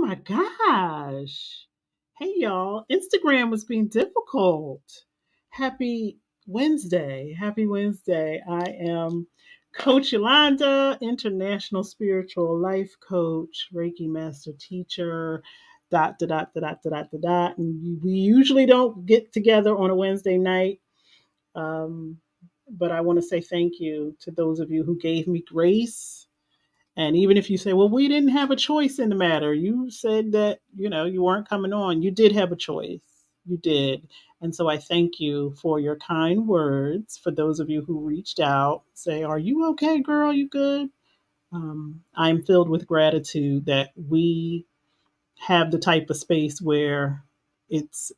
my gosh. Hey, y'all. Instagram was being difficult. Happy Wednesday. Happy Wednesday. I am Coach Yolanda, international spiritual life coach, Reiki master teacher, dot, dot, dot, dot, dot, dot, dot. And we usually don't get together on a Wednesday night. Um, but I want to say thank you to those of you who gave me grace, and even if you say, well, we didn't have a choice in the matter, you said that, you weren't coming on. You did have a choice. You did. And so I thank you for your kind words. For those of you who reached out, say, are you okay, girl? You good? I'm filled with gratitude that we have the type of space where it's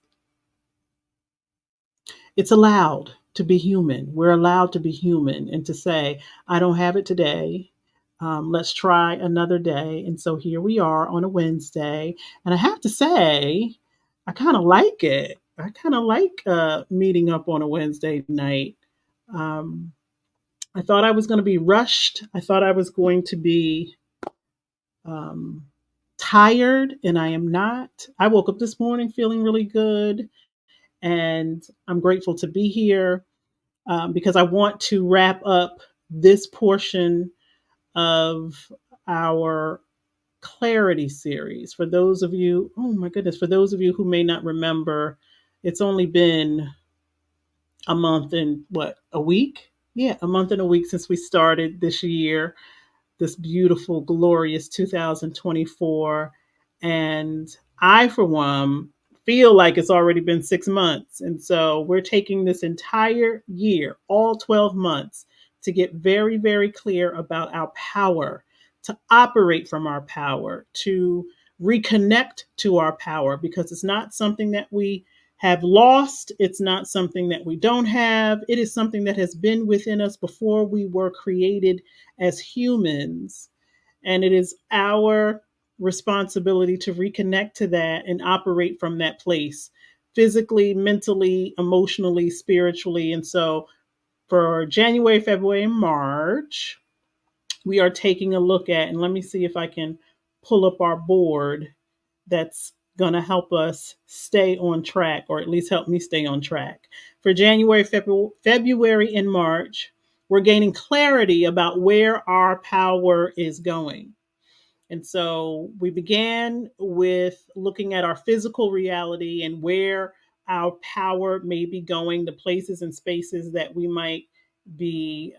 it's allowed to be human. We're allowed to be human and to say, I don't have it today. Let's try another day. And so here we are on a Wednesday. And I have to say, I kind of like it. I kind of like meeting up on a Wednesday night. Um, I thought I was going to be rushed. I thought I was going to be um, tired, and I am not. I woke up this morning feeling really good, and I'm grateful to be here because I want to wrap up this portion of our clarity series. For those of you, oh my goodness, for those of you who may not remember, it's only been a month and what, a week? Yeah, a month and a week since we started this year, this beautiful, glorious 2024. And I, for one, feel like it's already been 6 months. And so we're taking this entire year, all 12 months, to get very, very clear about our power, to operate from our power, to reconnect to our power, because it's not something that we have lost. It's not something that we don't have. It is something that has been within us before we were created as humans. And it is our responsibility to reconnect to that and operate from that place physically, mentally, emotionally, spiritually. And so for January, February, and March, we are taking a look at, and let me see if I can pull up our board that's going to help us stay on track, or at least help me stay on track. For January, February, and March, we're gaining clarity about where our power is going. And so we began with looking at our physical reality and where our power may be going, the places and spaces that we might be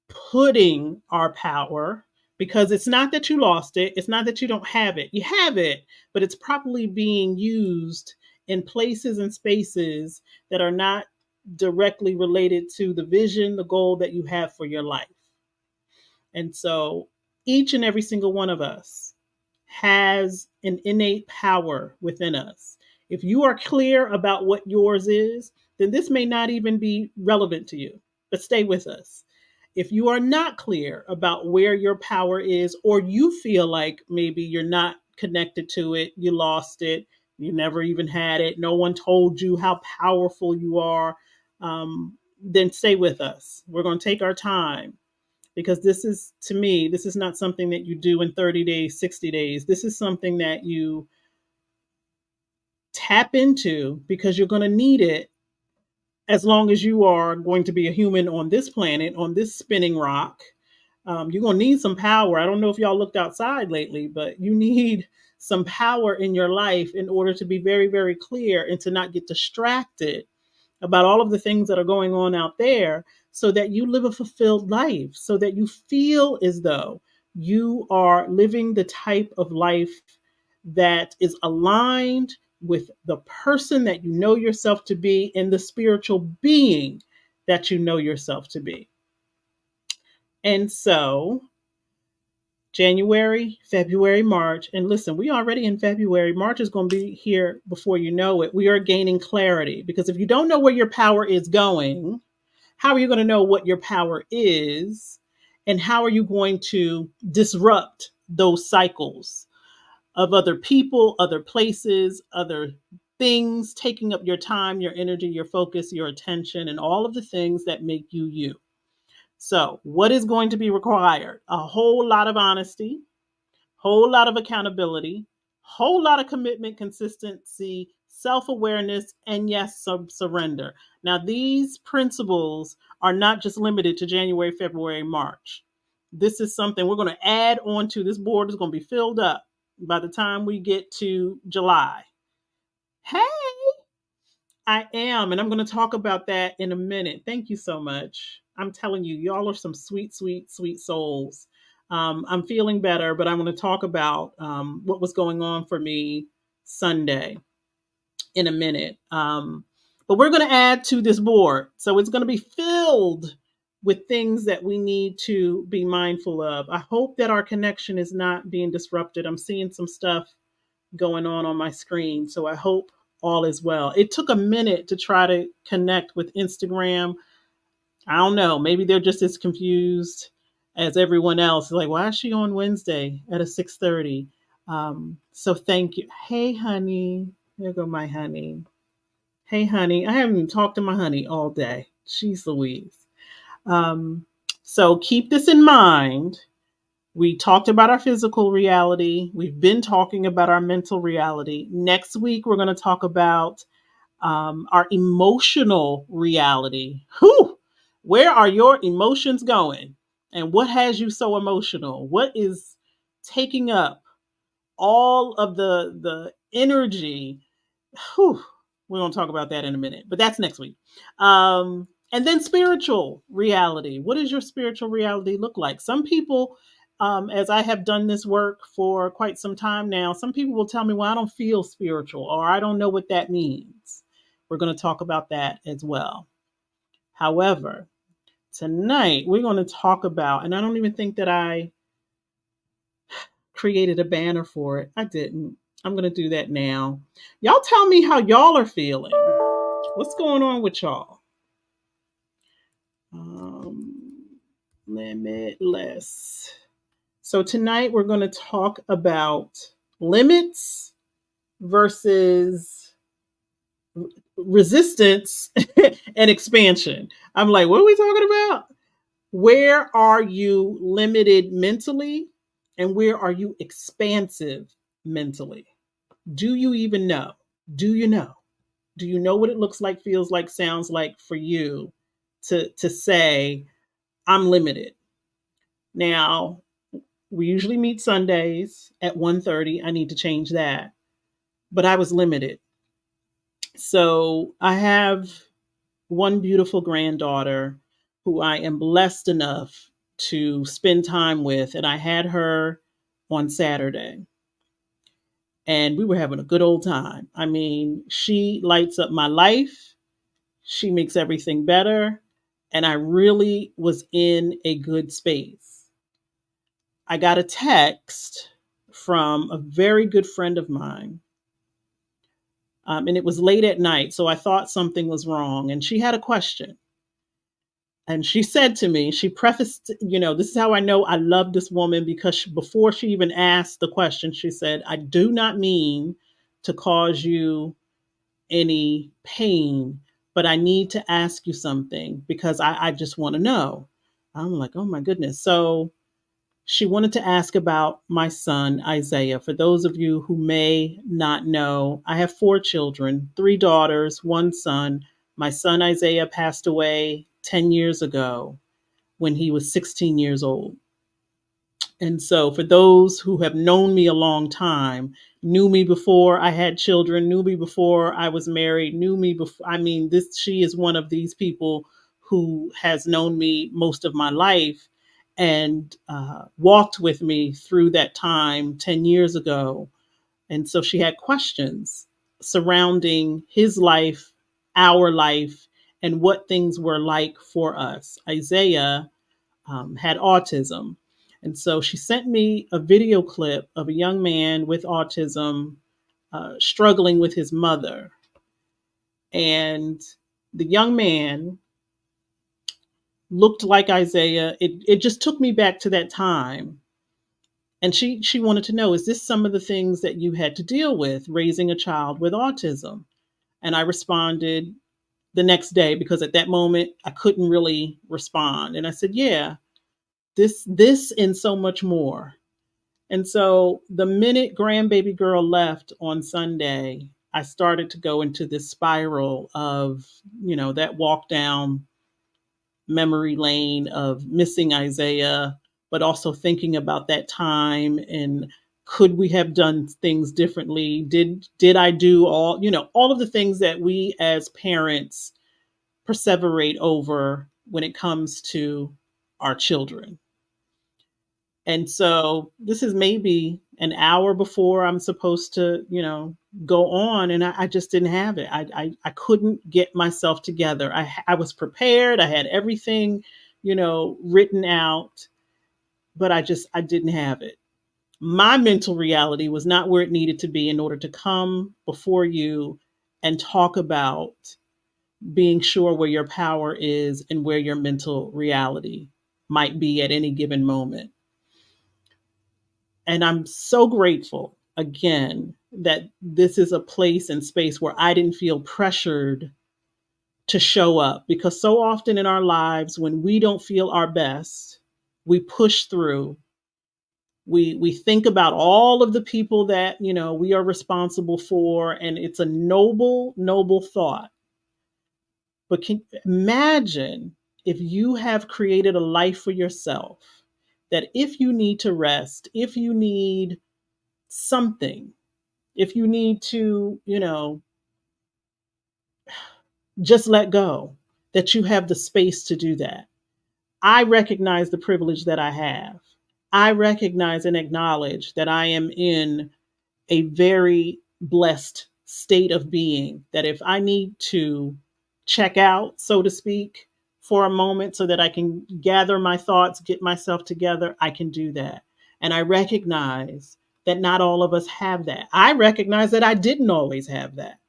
putting our power, because it's not that you lost it, it's not that you don't have it. You have it, but it's properly being used in places and spaces that are not directly related to the vision, the goal that you have for your life. And so each and every single one of us has an innate power within us. If you are clear about what yours is, then this may not even be relevant to you, but stay with us. If you are not clear about where your power is, or you feel like maybe you're not connected to it, you lost it, you never even had it, no one told you how powerful you are, then stay with us. We're going to take our time, because this is, to me, this is not something that you do in 30 days, 60 days. This is something that you tap into because you're going to need it as long as you are going to be a human on this planet, on this spinning rock. You're going to need some power. I don't know if y'all looked outside lately, but you need some power in your life in order to be very, very clear and to not get distracted about all of the things that are going on out there, so that you live a fulfilled life, so that you feel as though you are living the type of life that is aligned with the person that you know yourself to be and the spiritual being that you know yourself to be. And so January, February, March. And listen, we already in February. March is going to be here before you know it. We are gaining clarity, because if you don't know where your power is going, how are you going to know what your power is? And how are you going to disrupt those cycles of other people, other places, other things taking up your time, your energy, your focus, your attention, and all of the things that make you you? So, what is going to be required? A whole lot of honesty, whole lot of accountability, whole lot of commitment, consistency, self-awareness, and yes, surrender. Now, these principles are not just limited to January, February, March. This is something we're going to add on to. This board is going to be filled up by the time we get to July. Hey, I am, and I'm going to talk about that in a minute. Thank you so much. I'm telling you, y'all are some sweet, sweet, sweet souls. I'm feeling better, but I'm going to talk about what was going on for me Sunday in a minute. But we're going to add to this board. So it's going to be filled with things that we need to be mindful of. I hope that our connection is not being disrupted. I'm seeing some stuff going on my screen. So I hope all is well. It took a minute to try to connect with Instagram. I don't know. Maybe they're just as confused as everyone else. Like, why is she on Wednesday at a 6:30? So thank you. Hey, honey. There go my honey. Hey, honey. I haven't even talked to my honey all day. She's Louise. Um, so keep this in mind. We talked about our physical reality. We've been talking about our mental reality. Next week, we're going to talk about our emotional reality. Whew! Where are your emotions going? And what has you so emotional? What is taking up all of the energy? Whew, we're going to talk about that in a minute, but that's next week. And then spiritual reality. What does your spiritual reality look like? Some people, as I have done this work for quite some time now, some people will tell me, well, I don't feel spiritual, or I don't know what that means. We're going to talk about that as well. However, tonight we're going to talk about, and I don't even think that I created a banner for it. I didn't. I'm going to do that now. Y'all tell me how y'all are feeling. What's going on with y'all? Limitless. So tonight we're going to talk about limits versus resistance and expansion. I'm like, what are we talking about? Where are you limited mentally and where are you expansive mentally? Do you even know? Do you know? Do you know what it looks like, feels like, sounds like for you to say I'm limited? Now, we usually meet Sundays at 1:30. I need to change that. But I was limited. So, I have one beautiful granddaughter who I am blessed enough to spend time with, and I had her on Saturday. And we were having a good old time. I mean, she lights up my life. She makes everything better. And I really was in a good space. I got a text from a very good friend of mine. And it was late at night. So I thought something was wrong. And she had a question. And she said to me, she prefaced, this is how I know I love this woman because before she even asked the question, she said, I do not mean to cause you any pain, but I need to ask you something because I just want to know. I'm like, oh my goodness. So she wanted to ask about my son, Isaiah. For those of you who may not know, I have 4 children, 3 daughters, 1 son. My son, Isaiah, passed away 10 years ago when he was 16 years old. And so, for those who have known me a long time, knew me before I had children, knew me before I was married, knew me before, she is one of these people who has known me most of my life and walked with me through that time 10 years ago. And so she had questions surrounding his life, our life, and what things were like for us. Isaiah had autism. And so she sent me a video clip of a young man with autism struggling with his mother. And the young man looked like Isaiah. It just took me back to that time. And she wanted to know, is this some of the things that you had to deal with raising a child with autism? And I responded the next day because at that moment I couldn't really respond. And I said, yeah, this and so much more. And so the minute grandbaby girl left on Sunday, I started to go into this spiral of, that walk down memory lane of missing Isaiah, but also thinking about that time and could we have done things differently? Did I do all of the things that we as parents perseverate over when it comes to our children. And so this is maybe an hour before I'm supposed to, go on, and I just didn't have it. I couldn't get myself together. I was prepared. I had everything, written out, but I didn't have it. My mental reality was not where it needed to be in order to come before you and talk about being sure where your power is and where your mental reality might be at any given moment. And I'm so grateful again that this is a place and space where I didn't feel pressured to show up, because so often in our lives when we don't feel our best, we push through. We think about all of the people that, we are responsible for, and it's a noble thought. But can imagine if you have created a life for yourself that if you need to rest, if you need something, if you need to, just let go, that you have the space to do that. I recognize the privilege that I have. I recognize and acknowledge that I am in a very blessed state of being, that if I need to check out, so to speak, for a moment so that I can gather my thoughts, get myself together, I can do that. And I recognize that not all of us have that. I recognize that I didn't always have that.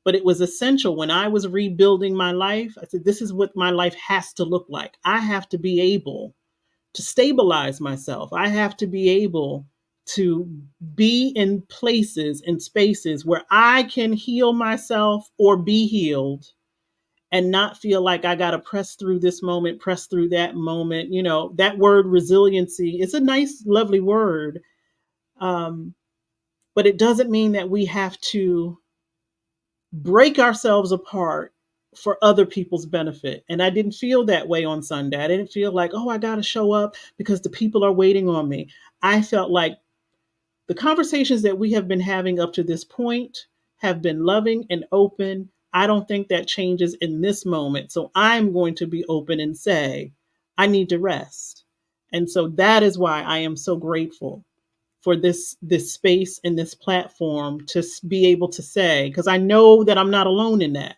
But it was essential when I was rebuilding my life. I said, this is what my life has to look like. I have to be able to stabilize myself. I have to be able to be in places and spaces where I can heal myself or be healed and not feel like I got to press through this moment, press through that moment. That word resiliency is a nice, lovely word. But it doesn't mean that we have to break ourselves apart for other people's benefit. And I didn't feel that way on Sunday. I didn't feel like, oh, I got to show up because the people are waiting on me. I felt like the conversations that we have been having up to this point have been loving and open. I don't think that changes in this moment. So I'm going to be open and say, I need to rest. And so that is why I am so grateful for this space and this platform to be able to say, because I know that I'm not alone in that.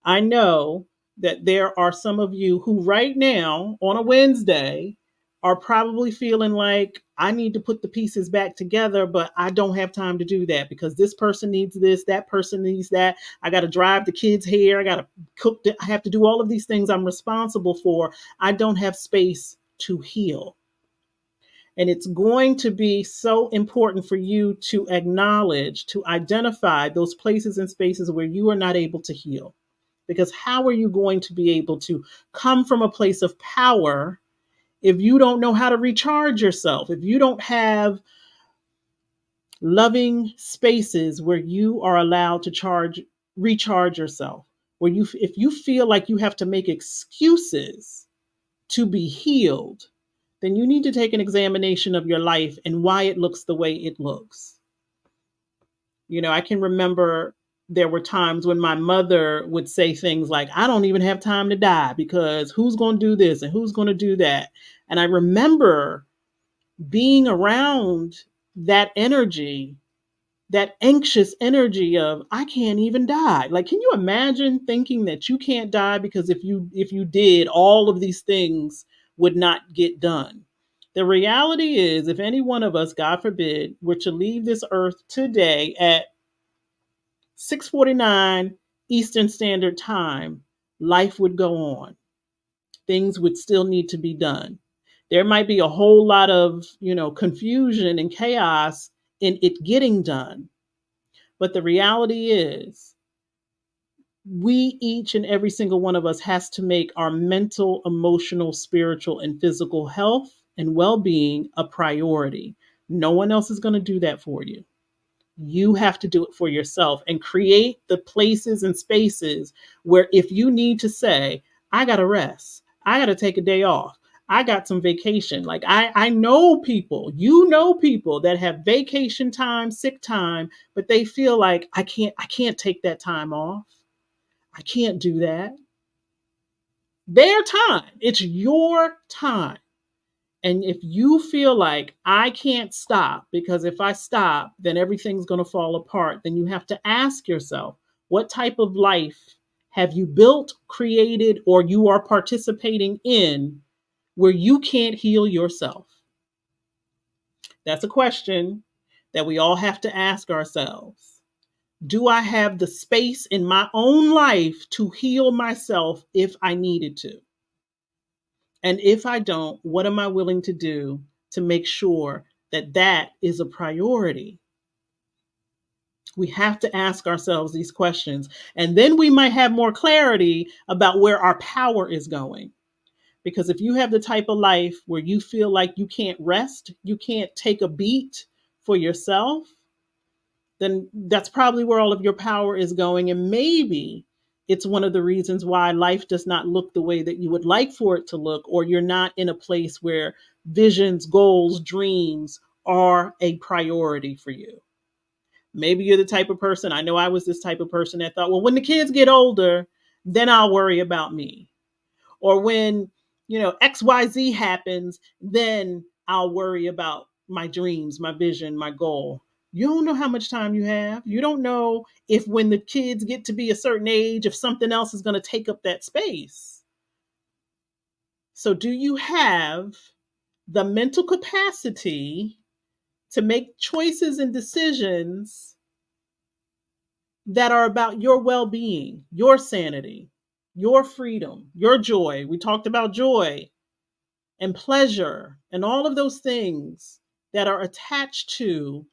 I know that there are some of you who right now on a Wednesday are probably feeling like I need to put the pieces back together, but I don't have time to do that because this person needs this, that person needs that. I got to drive the kids here. I got to cook. I have to do all of these things I'm responsible for. I don't have space to heal. And it's going to be so important for you to acknowledge, to identify those places and spaces where you are not able to heal. Because how are you going to be able to come from a place of power if you don't know how to recharge yourself, if you don't have loving spaces where you are allowed to recharge yourself, if you feel like you have to make excuses to be healed, then you need to take an examination of your life and why it looks the way it looks. I can remember there were times when my mother would say things like, I don't even have time to die because who's going to do this and who's going to do that? And I remember being around that energy, that anxious energy of I can't even die. Like, can you imagine thinking that you can't die because if you did, all of these things would not get done? The reality is, if any one of us, God forbid, were to leave this earth today at 6:49 Eastern Standard Time, life would go on. Things would still need to be done. There might be a whole lot of, confusion and chaos in it getting done. But the reality is, we each and every single one of us has to make our mental, emotional, spiritual, and physical health and well-being a priority No one else is going to do that for you. You have to do it for yourself and create the places and spaces where if you need to say, I got to rest, I got to take a day off, I got some vacation. Like I know people, you know people that have vacation time, sick time, but they feel like I can't take that time off. I can't do that. Their time. It's your time. And if you feel like I can't stop because if I stop, then everything's going to fall apart, then you have to ask yourself, what type of life have you built, created, or you are participating in where you can't heal yourself? That's a question that we all have to ask ourselves. Do I have the space in my own life to heal myself if I needed to? And if I don't, what am I willing to do to make sure that that is a priority? We have to ask ourselves these questions. And then we might have more clarity about where our power is going. Because if you have the type of life where you feel like you can't rest, you can't take a beat for yourself, then that's probably where all of your power is going. And maybe it's one of the reasons why life does not look the way that you would like for it to look, or you're not in a place where visions, goals, dreams are a priority for you. Maybe you're the type of person, I know I was this type of person that thought, well, when the kids get older, then I'll worry about me. Or when, XYZ happens, then I'll worry about my dreams, my vision, my goal. You don't know how much time you have. You don't know if when the kids get to be a certain age, if something else is going to take up that space. So, do you have the mental capacity to make choices and decisions that are about your well being, your sanity, your freedom, your joy? We talked about joy and pleasure and all of those things that are attached to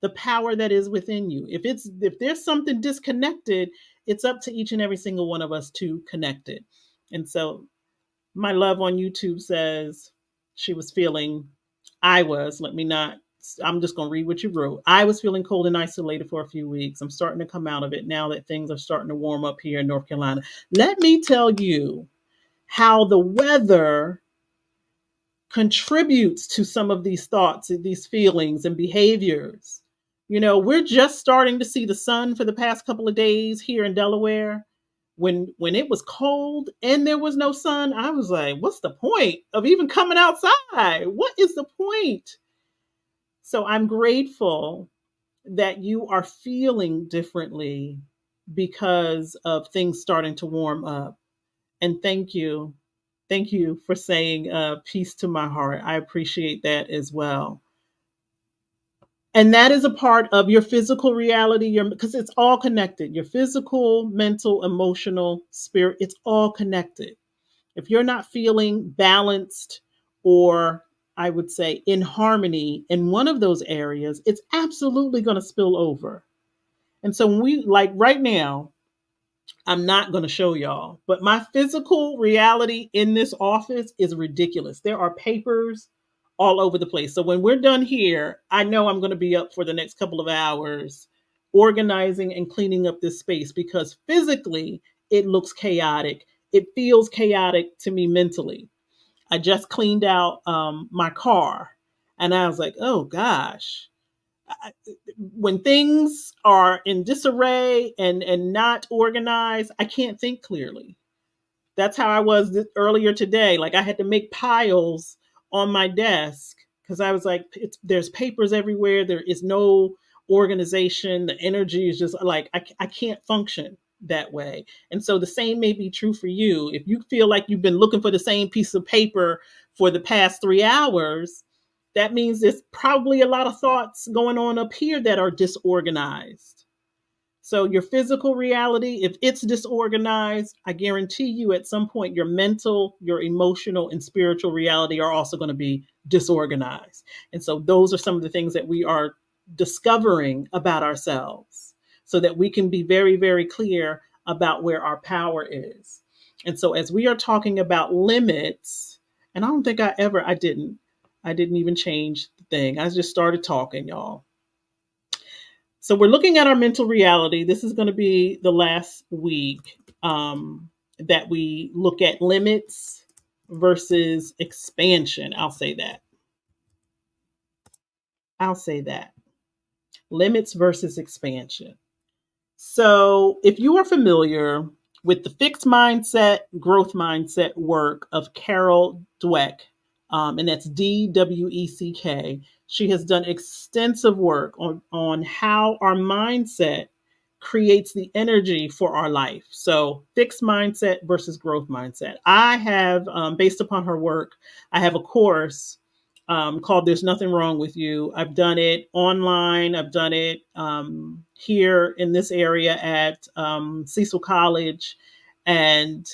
the power that is within you. If there's something disconnected, it's up to each and every single one of us to connect it. And so my love on YouTube says she was feeling I was, let me not I'm just going to read what you wrote. I was feeling cold and isolated for a few weeks. I'm starting to come out of it now that things are starting to warm up here in North Carolina. Let me tell you how the weather contributes to some of these thoughts and these feelings and behaviors. We're just starting to see the sun for the past couple of days here in Delaware. When it was cold and there was no sun, I was like, what's the point of even coming outside? What is the point? So I'm grateful that you are feeling differently because of things starting to warm up. And thank you. Thank you for saying peace to my heart. I appreciate that as well. And that is a part of your physical reality, because it's all connected. Your physical, mental, emotional, spirit, it's all connected. If you're not feeling balanced, or I would say in harmony in one of those areas, it's absolutely going to spill over. And so when we, like right now, I'm not going to show y'all, but my physical reality in this office is ridiculous. There are papers all over the place. So when we're done here, I know I'm going to be up for the next couple of hours organizing and cleaning up this space, because physically it looks chaotic. It feels chaotic to me mentally. I just cleaned out my car and I was like, oh gosh, when things are in disarray and not organized, I can't think clearly. That's how I was earlier today. Like I had to make piles on my desk because I was like, there's papers everywhere. There is no organization. The energy is just like, I can't function that way. And so the same may be true for you. If you feel like you've been looking for the same piece of paper for the past 3 hours, that means there's probably a lot of thoughts going on up here that are disorganized. So your physical reality, if it's disorganized, I guarantee you at some point your mental, your emotional, and spiritual reality are also going to be disorganized. And so those are some of the things that we are discovering about ourselves so that we can be very, very clear about where our power is. And so as we are talking about limits, and I don't think I didn't even change thing. I just started talking, y'all. So we're looking at our mental reality. This is going to be the last week that we look at limits versus expansion. I'll say that. I'll say that. Limits versus expansion. So, if you are familiar with the fixed mindset, growth mindset work of Carol Dweck, and that's Dweck, she has done extensive work on how our mindset creates the energy for our life. So, fixed mindset versus growth mindset. I have, based upon her work, I have a course called There's Nothing Wrong with You. I've done it online, I've done it here in this area at Cecil College. And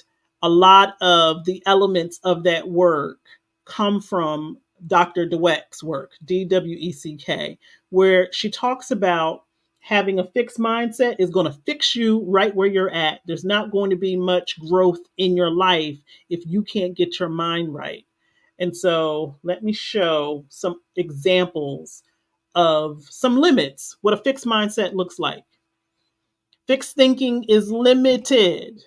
a lot of the elements of that work come from Dr. Dweck's work, Dweck, where she talks about having a fixed mindset is going to fix you right where you're at. There's not going to be much growth in your life if you can't get your mind right. And so let me show some examples of some limits, what a fixed mindset looks like. Fixed thinking is limited.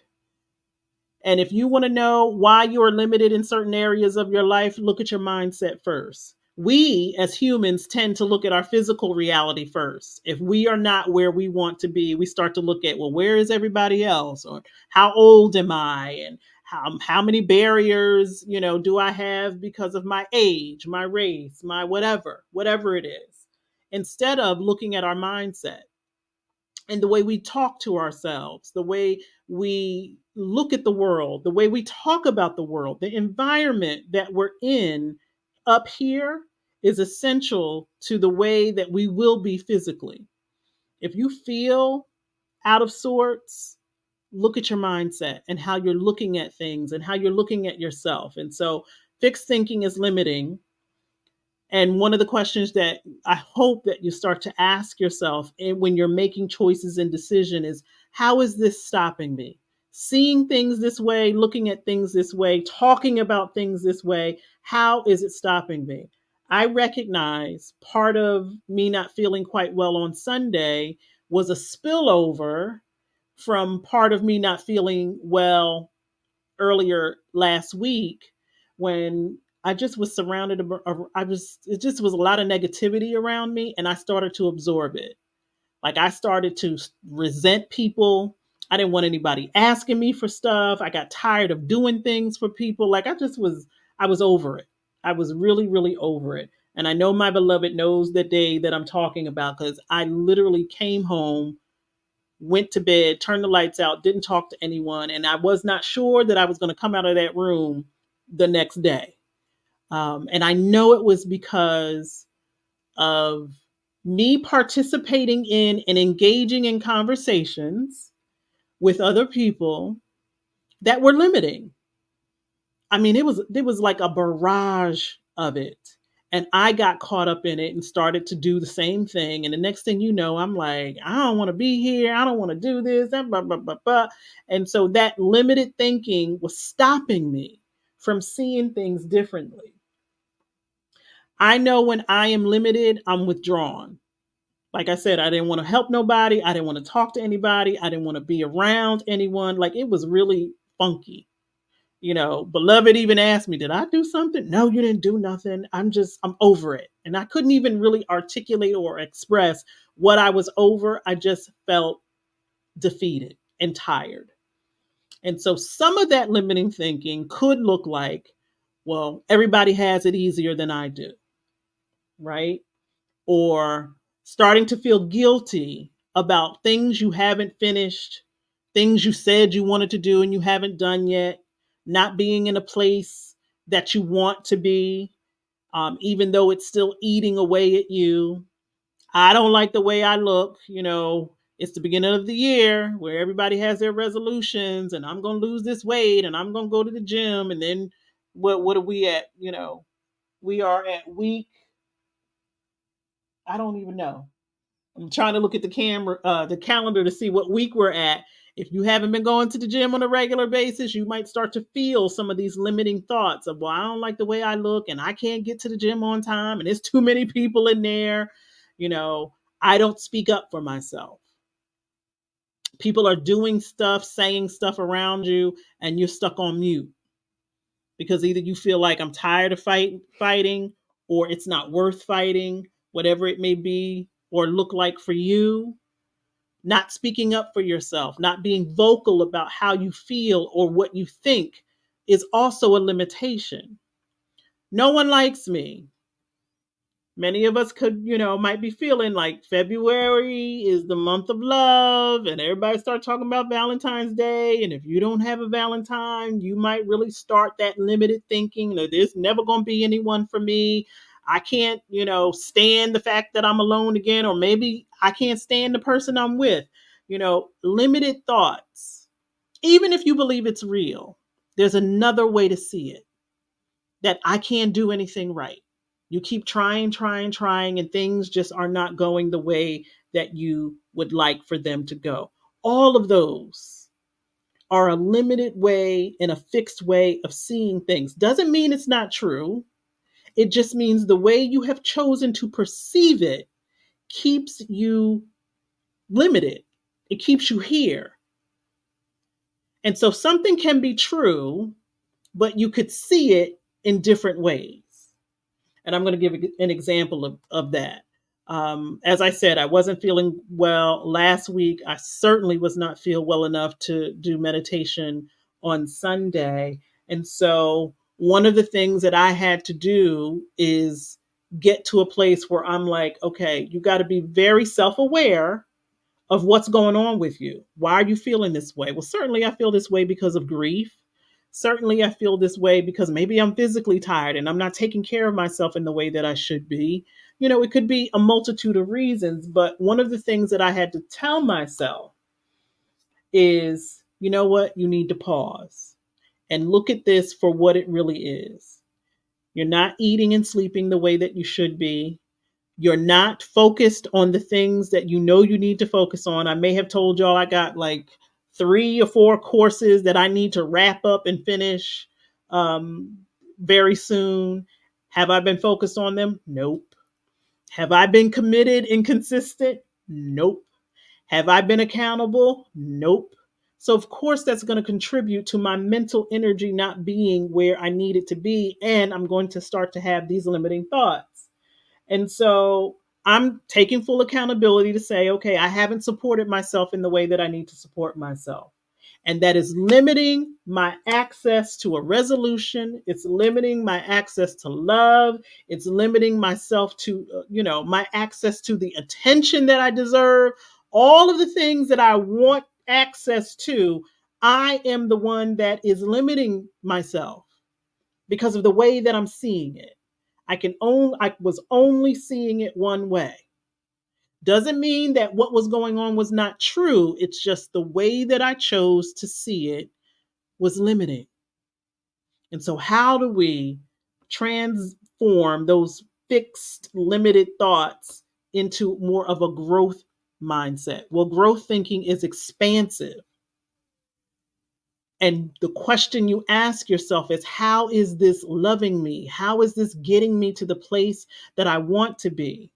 And if you want to know why you are limited in certain areas of your life, look at your mindset first. We as humans tend to look at our physical reality first. If we are not where we want to be, we start to look at, well, where is everybody else? Or how old am I? And how many barriers, do I have because of my age, my race, my whatever it is, instead of looking at our mindset and the way we talk to ourselves, the way we look at the world, the way we talk about the world, the environment that we're in up here is essential to the way that we will be physically. If you feel out of sorts, look at your mindset and how you're looking at things and how you're looking at yourself. And so fixed thinking is limiting. And one of the questions that I hope that you start to ask yourself when you're making choices and decision is, how is this stopping me? Seeing things this way, looking at things this way, talking about things this way, how is it stopping me? I recognize part of me not feeling quite well on Sunday was a spillover from part of me not feeling well earlier last week when I just was surrounded. It just was a lot of negativity around me, and I started to absorb it. Like I started to resent people. I didn't want anybody asking me for stuff. I got tired of doing things for people. I was over it. I was really, really over it. And I know my beloved knows the day that I'm talking about because I literally came home, went to bed, turned the lights out, didn't talk to anyone, and I was not sure that I was going to come out of that room the next day. And I know it was because of me participating in and engaging in conversations with other people that were limiting. I mean, it was like a barrage of it. And I got caught up in it and started to do the same thing. And the next thing you know, I'm like, I don't want to be here. I don't want to do this. Blah, blah, blah, blah. And so that limited thinking was stopping me from seeing things differently. I know when I am limited, I'm withdrawn. Like I said, I didn't want to help nobody. I didn't want to talk to anybody. I didn't want to be around anyone. Like it was really funky. Beloved even asked me, did I do something? No, you didn't do nothing. I'm over it. And I couldn't even really articulate or express what I was over. I just felt defeated and tired. And so some of that limiting thinking could look like, well, everybody has it easier than I do, right? Or starting to feel guilty about things you haven't finished, things you said you wanted to do and you haven't done yet, not being in a place that you want to be, even though it's still eating away at you. I don't like the way I look. It's the beginning of the year where everybody has their resolutions, and I'm going to lose this weight and I'm going to go to the gym. And then what are we at? We are at week, I don't even know. I'm trying to look at the calendar to see what week we're at. If you haven't been going to the gym on a regular basis, you might start to feel some of these limiting thoughts of, well, I don't like the way I look and I can't get to the gym on time and there's too many people in there. You know, I don't speak up for myself. People are doing stuff, saying stuff around you, and you're stuck on mute because either you feel like I'm tired of fighting or it's not worth fighting, whatever it may be or look like for you. Not speaking up for yourself, not being vocal about how you feel or what you think is also a limitation. No one likes me. Many of us could, might be feeling like February is the month of love and everybody start talking about Valentine's Day. And if you don't have a Valentine, you might really start that limited thinking that there's never going to be anyone for me. I can't, stand the fact that I'm alone again, or maybe I can't stand the person I'm with. Limited thoughts. Even if you believe it's real, there's another way to see it, that I can't do anything right. You keep trying, and things just are not going the way that you would like for them to go. All of those are a limited way and a fixed way of seeing things. Doesn't mean it's not true. It just means the way you have chosen to perceive it keeps you limited. It keeps you here. And so something can be true, but you could see it in different ways. And I'm going to give an example of that. As I said, I wasn't feeling well last week. I certainly was not feel well enough to do meditation on Sunday. And so one of the things that I had to do is get to a place where I'm like, okay, you got to be very self-aware of what's going on with you. Why are you feeling this way? Well, certainly I feel this way because of grief. Certainly I feel this way because maybe I'm physically tired and I'm not taking care of myself in the way that I should be. It could be a multitude of reasons, but one of the things that I had to tell myself is, you know what? You need to pause and look at this for what it really is. You're not eating and sleeping the way that you should be. You're not focused on the things that you know you need to focus on. I may have told y'all I got like 3 or 4 courses that I need to wrap up and finish very soon. Have I been focused on them? Nope. Have I been committed and consistent? Nope. Have I been accountable? Nope. So, of course, that's going to contribute to my mental energy not being where I need it to be. And I'm going to start to have these limiting thoughts. And so I'm taking full accountability to say, okay, I haven't supported myself in the way that I need to support myself. And that is limiting my access to a resolution. It's limiting my access to love. It's limiting myself to, my access to the attention that I deserve. All of the things that I want access to, I am the one that is limiting myself because of the way that I'm seeing it. I was only seeing it one way. Doesn't mean that what was going on was not true. It's just the way that I chose to see it was limiting. And so how do we transform those fixed, limited thoughts into more of a growth mindset? Well, growth thinking is expansive. And the question you ask yourself is, how is this loving me? How is this getting me to the place that I want to be?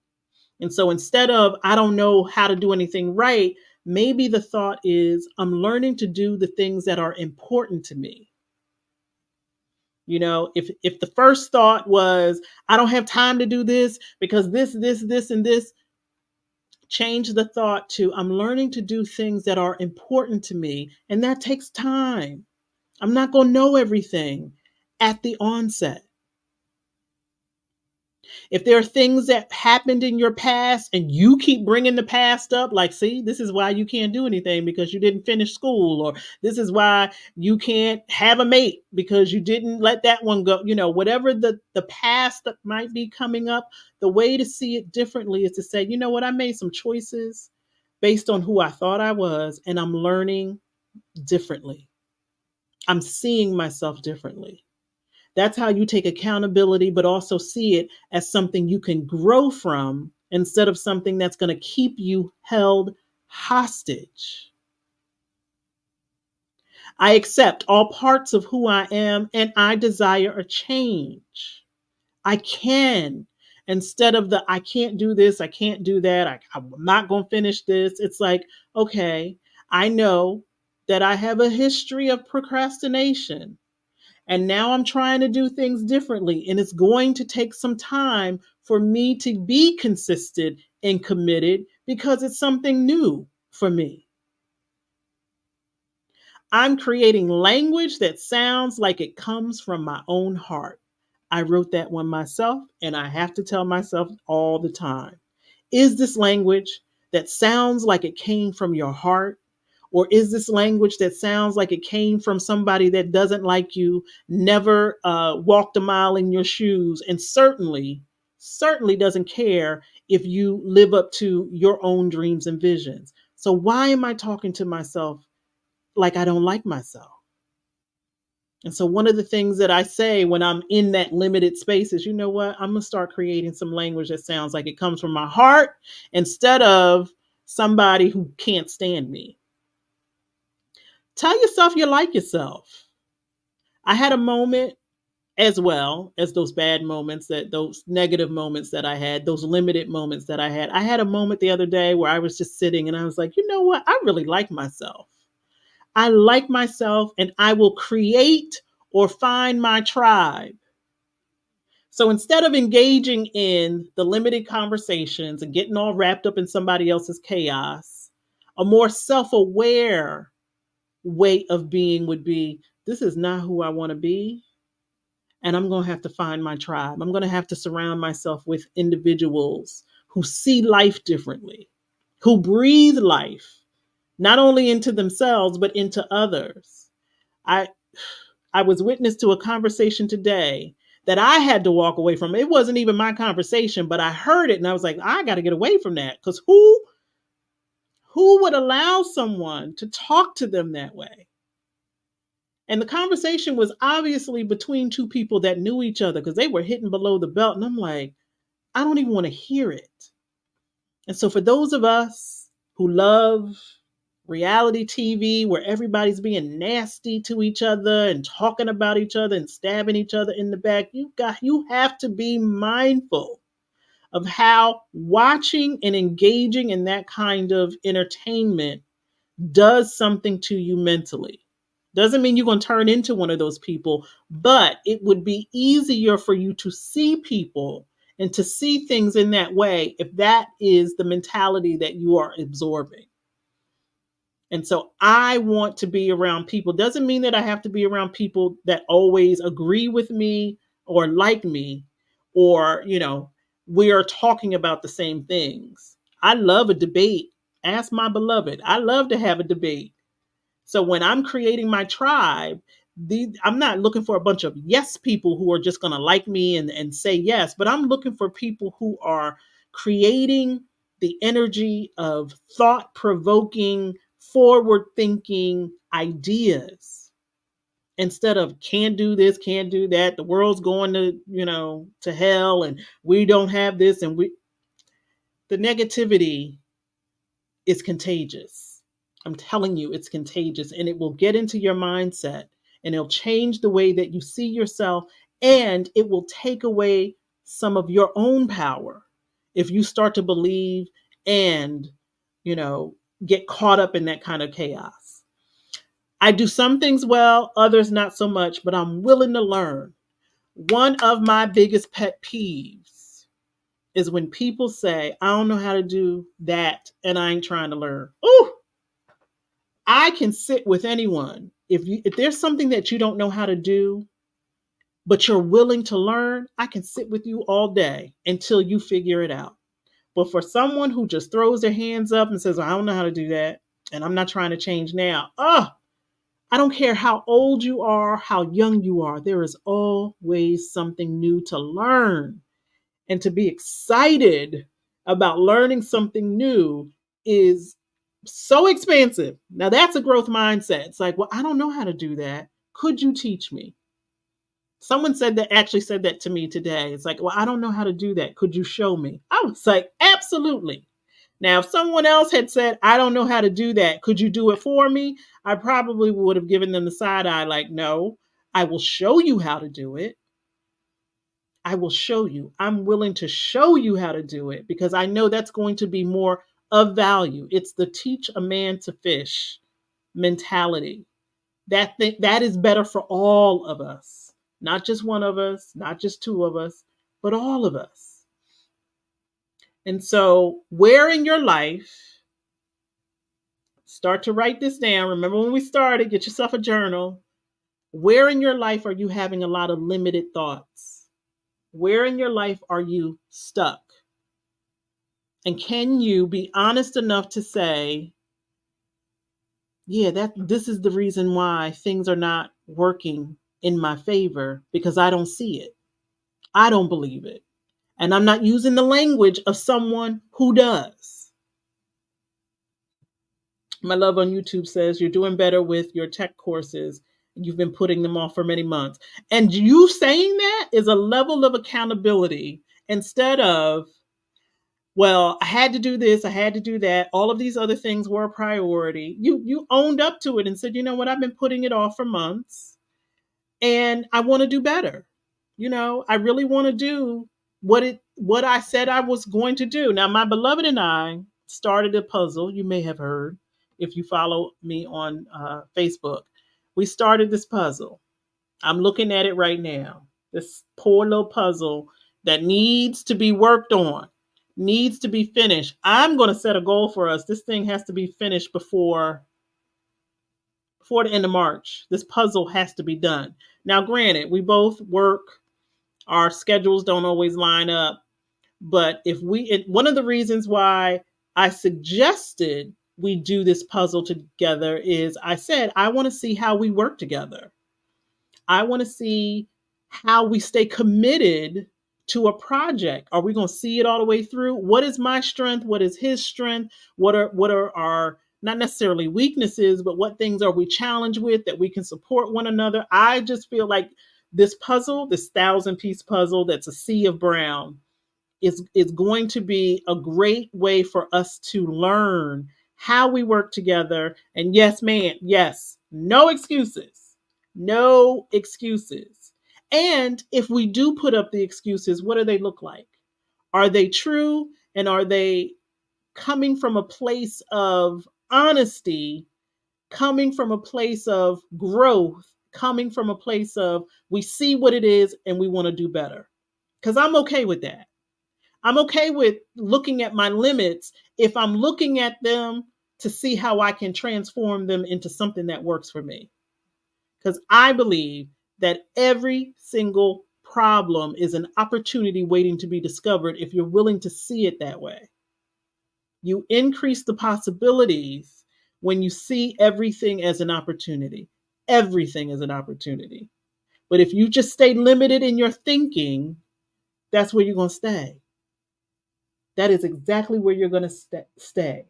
And so instead of, I don't know how to do anything right, maybe the thought is, I'm learning to do the things that are important to me. If the first thought was, I don't have time to do this because this, and this, change the thought to, I'm learning to do things that are important to me. And that takes time. I'm not going to know everything at the onset. If there are things that happened in your past and you keep bringing the past up, like, see, this is why you can't do anything because you didn't finish school, or this is why you can't have a mate because you didn't let that one go, whatever the past that might be coming up, the way to see it differently is to say, you know what, I made some choices based on who I thought I was, and I'm learning differently. I'm seeing myself differently. That's how you take accountability, but also see it as something you can grow from instead of something that's going to keep you held hostage. I accept all parts of who I am and I desire a change. I can. Instead of the I can't do this, I can't do that, I'm not going to finish this. It's like, okay, I know that I have a history of procrastination. And now I'm trying to do things differently. And it's going to take some time for me to be consistent and committed because it's something new for me. I'm creating language that sounds like it comes from my own heart. I wrote that one myself, and I have to tell myself all the time, is this language that sounds like it came from your heart? Or is this language that sounds like it came from somebody that doesn't like you, never walked a mile in your shoes, and certainly doesn't care if you live up to your own dreams and visions? So why am I talking to myself like I don't like myself? And so one of the things that I say when I'm in that limited space is, you know what? I'm going to start creating some language that sounds like it comes from my heart instead of somebody who can't stand me. Tell yourself you like yourself. I had a moment as well as those bad moments, that those negative moments that I had, those limited moments that I had. I had a moment the other day where I was just sitting and I was like, you know what? I really like myself. I like myself and I will create or find my tribe. So instead of engaging in the limited conversations and getting all wrapped up in somebody else's chaos, a more self aware way of being would be, this is not who I want to be. And I'm going to have to find my tribe. I'm going to have to surround myself with individuals who see life differently, who breathe life, not only into themselves, but into others. I, I was witness to a conversation today that I had to walk away from. It wasn't even my conversation, but I heard it and I was like, I got to get away from that, because who would allow someone to talk to them that way? And the conversation was obviously between two people that knew each other because they were hitting below the belt. And I'm like, I don't even want to hear it. And so, for those of us who love reality TV where everybody's being nasty to each other and talking about each other and stabbing each other in the back, you have to be mindful of how watching and engaging in that kind of entertainment does something to you mentally. Doesn't mean you're going to turn into one of those people, but it would be easier for you to see people and to see things in that way if that is the mentality that you are absorbing. And so I want to be around people. Doesn't mean that I have to be around people that always agree with me or like me, or, we are talking about the same things. I love a debate. Ask my beloved. I love to have a debate. So when I'm creating my tribe, I'm not looking for a bunch of yes people who are just going to like me and say yes, but I'm looking for people who are creating the energy of thought provoking, forward thinking ideas instead of can't do this, can't do that. The world's going to hell and we don't have this, and the negativity is contagious. I'm telling you, it's contagious, and it will get into your mindset and it'll change the way that you see yourself, and it will take away some of your own power if you start to believe and, you know, get caught up in that kind of chaos. I do some things well, others not so much, but I'm willing to learn. One of my biggest pet peeves is when people say, I don't know how to do that and I ain't trying to learn. Ooh, I can sit with anyone. If there's something that you don't know how to do, but you're willing to learn, I can sit with you all day until you figure it out. But for someone who just throws their hands up and says, I don't know how to do that, and I'm not trying to change now. I don't care how old you are, how young you are, there is always something new to learn. And to be excited about learning something new is so expansive. Now, that's a growth mindset. It's like, well, I don't know how to do that. Could you teach me? Someone said that to me today. It's like, well, I don't know how to do that. Could you show me? I was like, absolutely. Now, if someone else had said, I don't know how to do that, could you do it for me? I probably would have given them the side eye, like, no, I will show you how to do it. I will show you. I'm willing to show you how to do it because I know that's going to be more of value. It's the teach a man to fish mentality. That is better for all of us, not just one of us, not just two of us, but all of us. And so, where in your life, start to write this down. Remember when we started, get yourself a journal. Where in your life are you having a lot of limited thoughts? Where in your life are you stuck? And can you be honest enough to say, yeah, that this is the reason why things are not working in my favor because I don't see it. I don't believe it. And I'm not using the language of someone who does. My love on YouTube says you're doing better with your tech courses. You've been putting them off for many months. And you saying that is a level of accountability instead of, well, I had to do this, I had to do that. All of these other things were a priority. You owned up to it and said, you know what, I've been putting it off for months and I want to do better. I really want to do what I said I was going to do. Now, my beloved and I started a puzzle. You may have heard if you follow me on Facebook. We started this puzzle. I'm looking at it right now. This poor little puzzle that needs to be worked on, needs to be finished. I'm going to set a goal for us. This thing has to be finished before the end of March. This puzzle has to be done. Now, granted, we both work, our schedules don't always line up, but one of the reasons why I suggested we do this puzzle together is I said, I want to see how we work together. I want to see how we stay committed to a project. Are we going to see it all the way through? What is my strength? What is his strength? What are our not necessarily weaknesses, but what things are we challenged with that we can support one another? I just feel like this puzzle, this 1,000-piece puzzle that's a sea of brown, is going to be a great way for us to learn how we work together. And yes, man, yes, no excuses. No excuses. And if we do put up the excuses, what do they look like? Are they true? And are they coming from a place of honesty, coming from a place of growth, coming from a place of we see what it is and we want to do better? Because I'm okay with that. I'm okay with looking at my limits if I'm looking at them to see how I can transform them into something that works for me. Because I believe that every single problem is an opportunity waiting to be discovered if you're willing to see it that way. You increase the possibilities when you see everything as an opportunity. Everything is an opportunity. But if you just stay limited in your thinking, that's where you're going to stay. That is exactly where you're going to stay.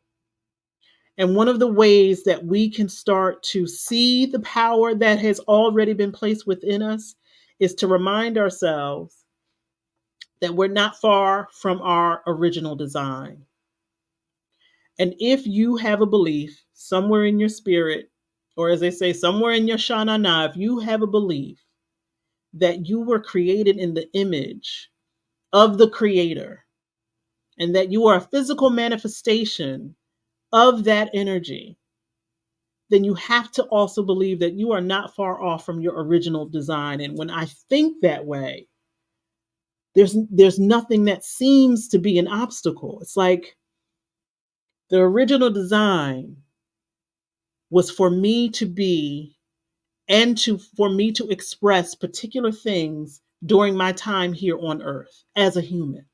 And one of the ways that we can start to see the power that has already been placed within us is to remind ourselves that we're not far from our original design. And if you have a belief somewhere in your spirit, or as they say, somewhere in your shanana, if you have a belief that you were created in the image of the Creator and that you are a physical manifestation of that energy, then you have to also believe that you are not far off from your original design. And when I think that way, there's nothing that seems to be an obstacle. It's like the original design was for me to be and for me to express particular things during my time here on earth as a human.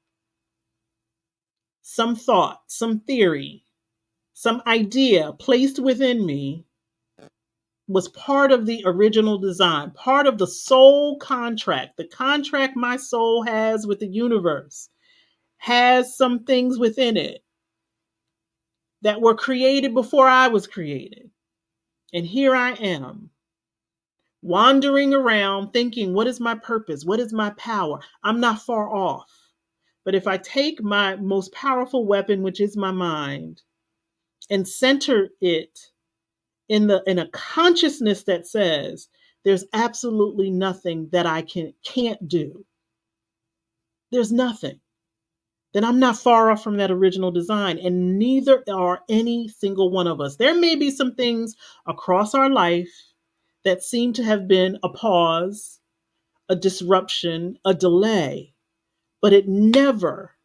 Some thought, some theory, some idea placed within me was part of the original design, part of the soul contract. The contract my soul has with the universe has some things within it that were created before I was created. And here I am, wandering around thinking, what is my purpose? What is my power? I'm not far off. But if I take my most powerful weapon, which is my mind, and center it in a consciousness that says there's absolutely nothing that I can't do. There's nothing. Then I'm not far off from that original design, and neither are any single one of us. There may be some things across our life that seem to have been a pause, a disruption, a delay, but it never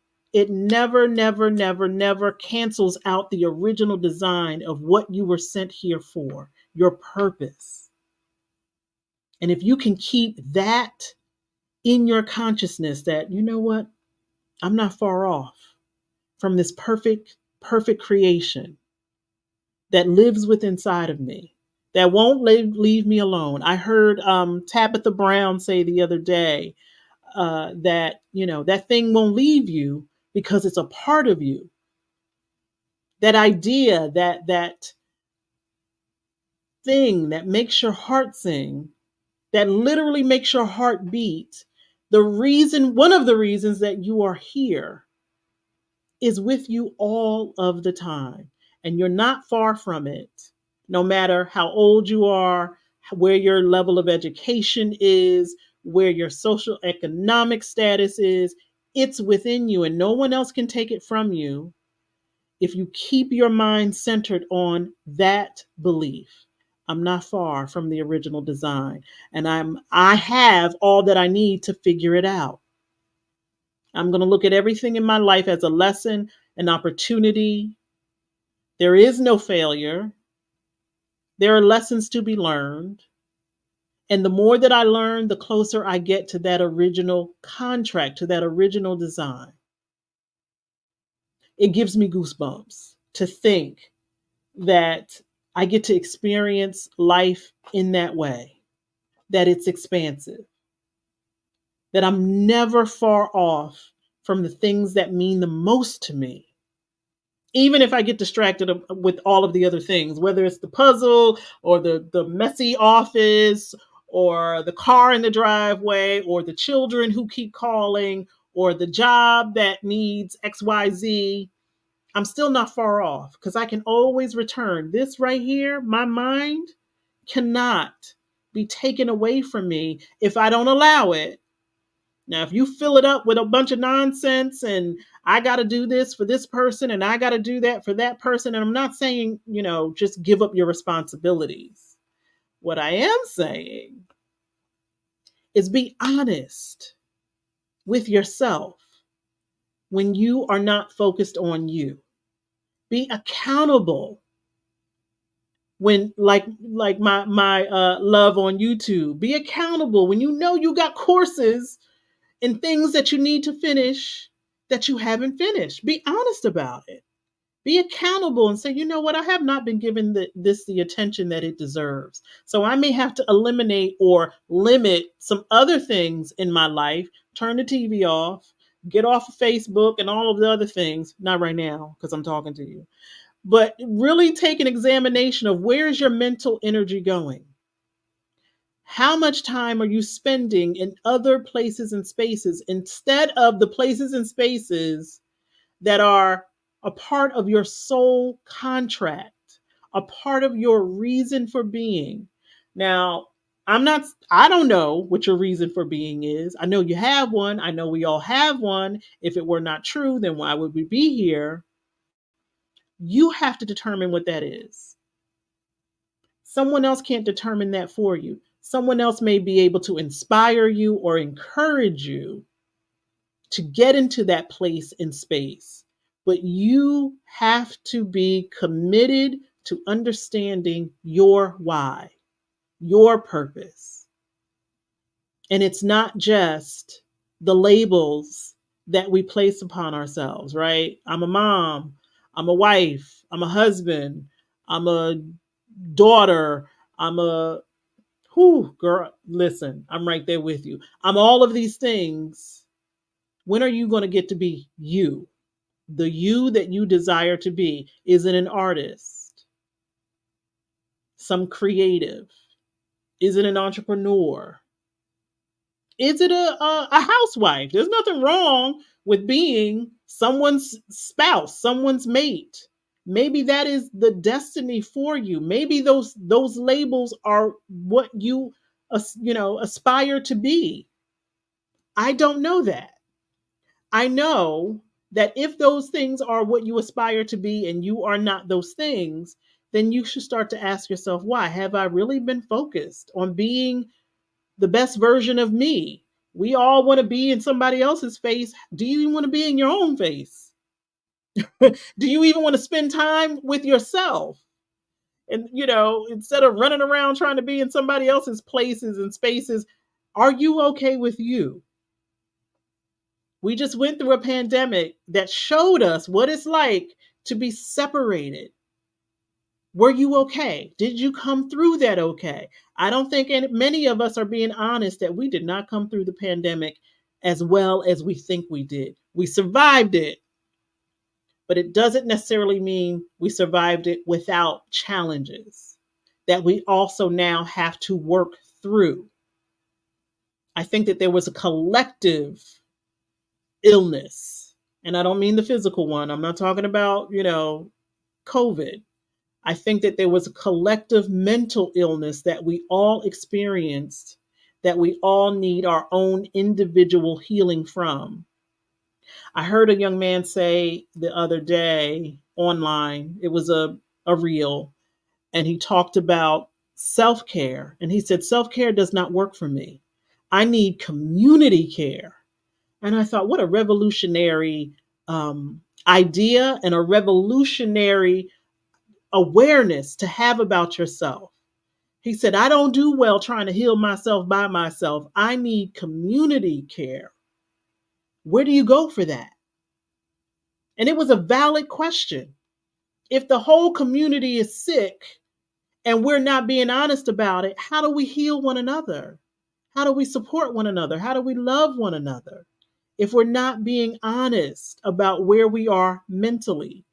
cancels out the original design of what you were sent here for, your purpose. And if you can keep that in your consciousness, that, you know what, I'm not far off from this perfect creation that lives within inside of me, that won't leave me alone. I heard Tabitha Brown say the other day that, that thing won't leave you because it's a part of you. That idea, that thing that makes your heart sing, that literally makes your heart beat. One of the reasons that you are here is with you all of the time, and you're not far from it. No matter how old you are, where your level of education is, where your social economic status is, it's within you, and no one else can take it from you if you keep your mind centered on that belief. I'm not far from the original design, and I have all that I need to figure it out. I'm going to look at everything in my life as a lesson, an opportunity. There is no failure. There are lessons to be learned. And the more that I learn, the closer I get to that original contract, to that original design. It gives me goosebumps to think that I get to experience life in that way, that it's expansive, that I'm never far off from the things that mean the most to me. Even if I get distracted with all of the other things, whether it's the puzzle or the messy office or the car in the driveway or the children who keep calling or the job that needs XYZ, I'm still not far off because I can always return. This right here, my mind cannot be taken away from me if I don't allow it. Now, if you fill it up with a bunch of nonsense and I got to do this for this person and I got to do that for that person, and I'm not saying, just give up your responsibilities. What I am saying is be honest with yourself when you are not focused on you. Be accountable when like my love on YouTube. Be accountable when you know you got courses and things that you need to finish that you haven't finished. Be honest about it. Be accountable and say, you know what, I have not been given this the attention that it deserves. So I may have to eliminate or limit some other things in my life, turn the TV off, get off of Facebook and all of the other things. Not right now, because I'm talking to you. But really take an examination of where is your mental energy going? How much time are you spending in other places and spaces instead of the places and spaces that are a part of your soul contract, a part of your reason for being? Now, I don't know what your reason for being is. I know you have one. I know we all have one. If it were not true, then why would we be here? You have to determine what that is. Someone else can't determine that for you. Someone else may be able to inspire you or encourage you to get into that place in space. But you have to be committed to understanding your why, your purpose. And it's not just the labels that we place upon ourselves, right? I'm a mom, I'm a wife, I'm a husband, I'm a daughter, I'm a girl, listen, I'm right there with you. I'm all of these things. When are you going to get to be you? The you that you desire to be. Is it an artist? Some creative? Is it an entrepreneur? Is it a housewife? There's nothing wrong with being someone's spouse, someone's mate. Maybe that is the destiny for you. Maybe those labels are what you aspire to be. I don't know that. I know that if those things are what you aspire to be and you are not those things, then you should start to ask yourself, why? Have I really been focused on being the best version of me? We all want to be in somebody else's face. Do you even want to be in your own face? Do you even want to spend time with yourself? And, instead of running around trying to be in somebody else's places and spaces, are you okay with you? We just went through a pandemic that showed us what it's like to be separated. Were you okay? Did you come through that okay? I don't think many of us are being honest that we did not come through the pandemic as well as we think we did. We survived it, but it doesn't necessarily mean we survived it without challenges that we also now have to work through. I think that there was a collective illness, and I don't mean the physical one. I'm not talking about, COVID. I think that there was a collective mental illness that we all experienced, that we all need our own individual healing from. I heard a young man say the other day online, it was a reel, and he talked about self care. And he said, self care does not work for me. I need community care. And I thought, what a revolutionary idea and a revolutionary awareness to have about yourself. He said, I don't do well trying to heal myself by myself. I need community care. Where do you go for that? And it was a valid question. If the whole community is sick and we're not being honest about it, how do we heal one another? How do we support one another? How do we love one another? If we're not being honest about where we are mentally,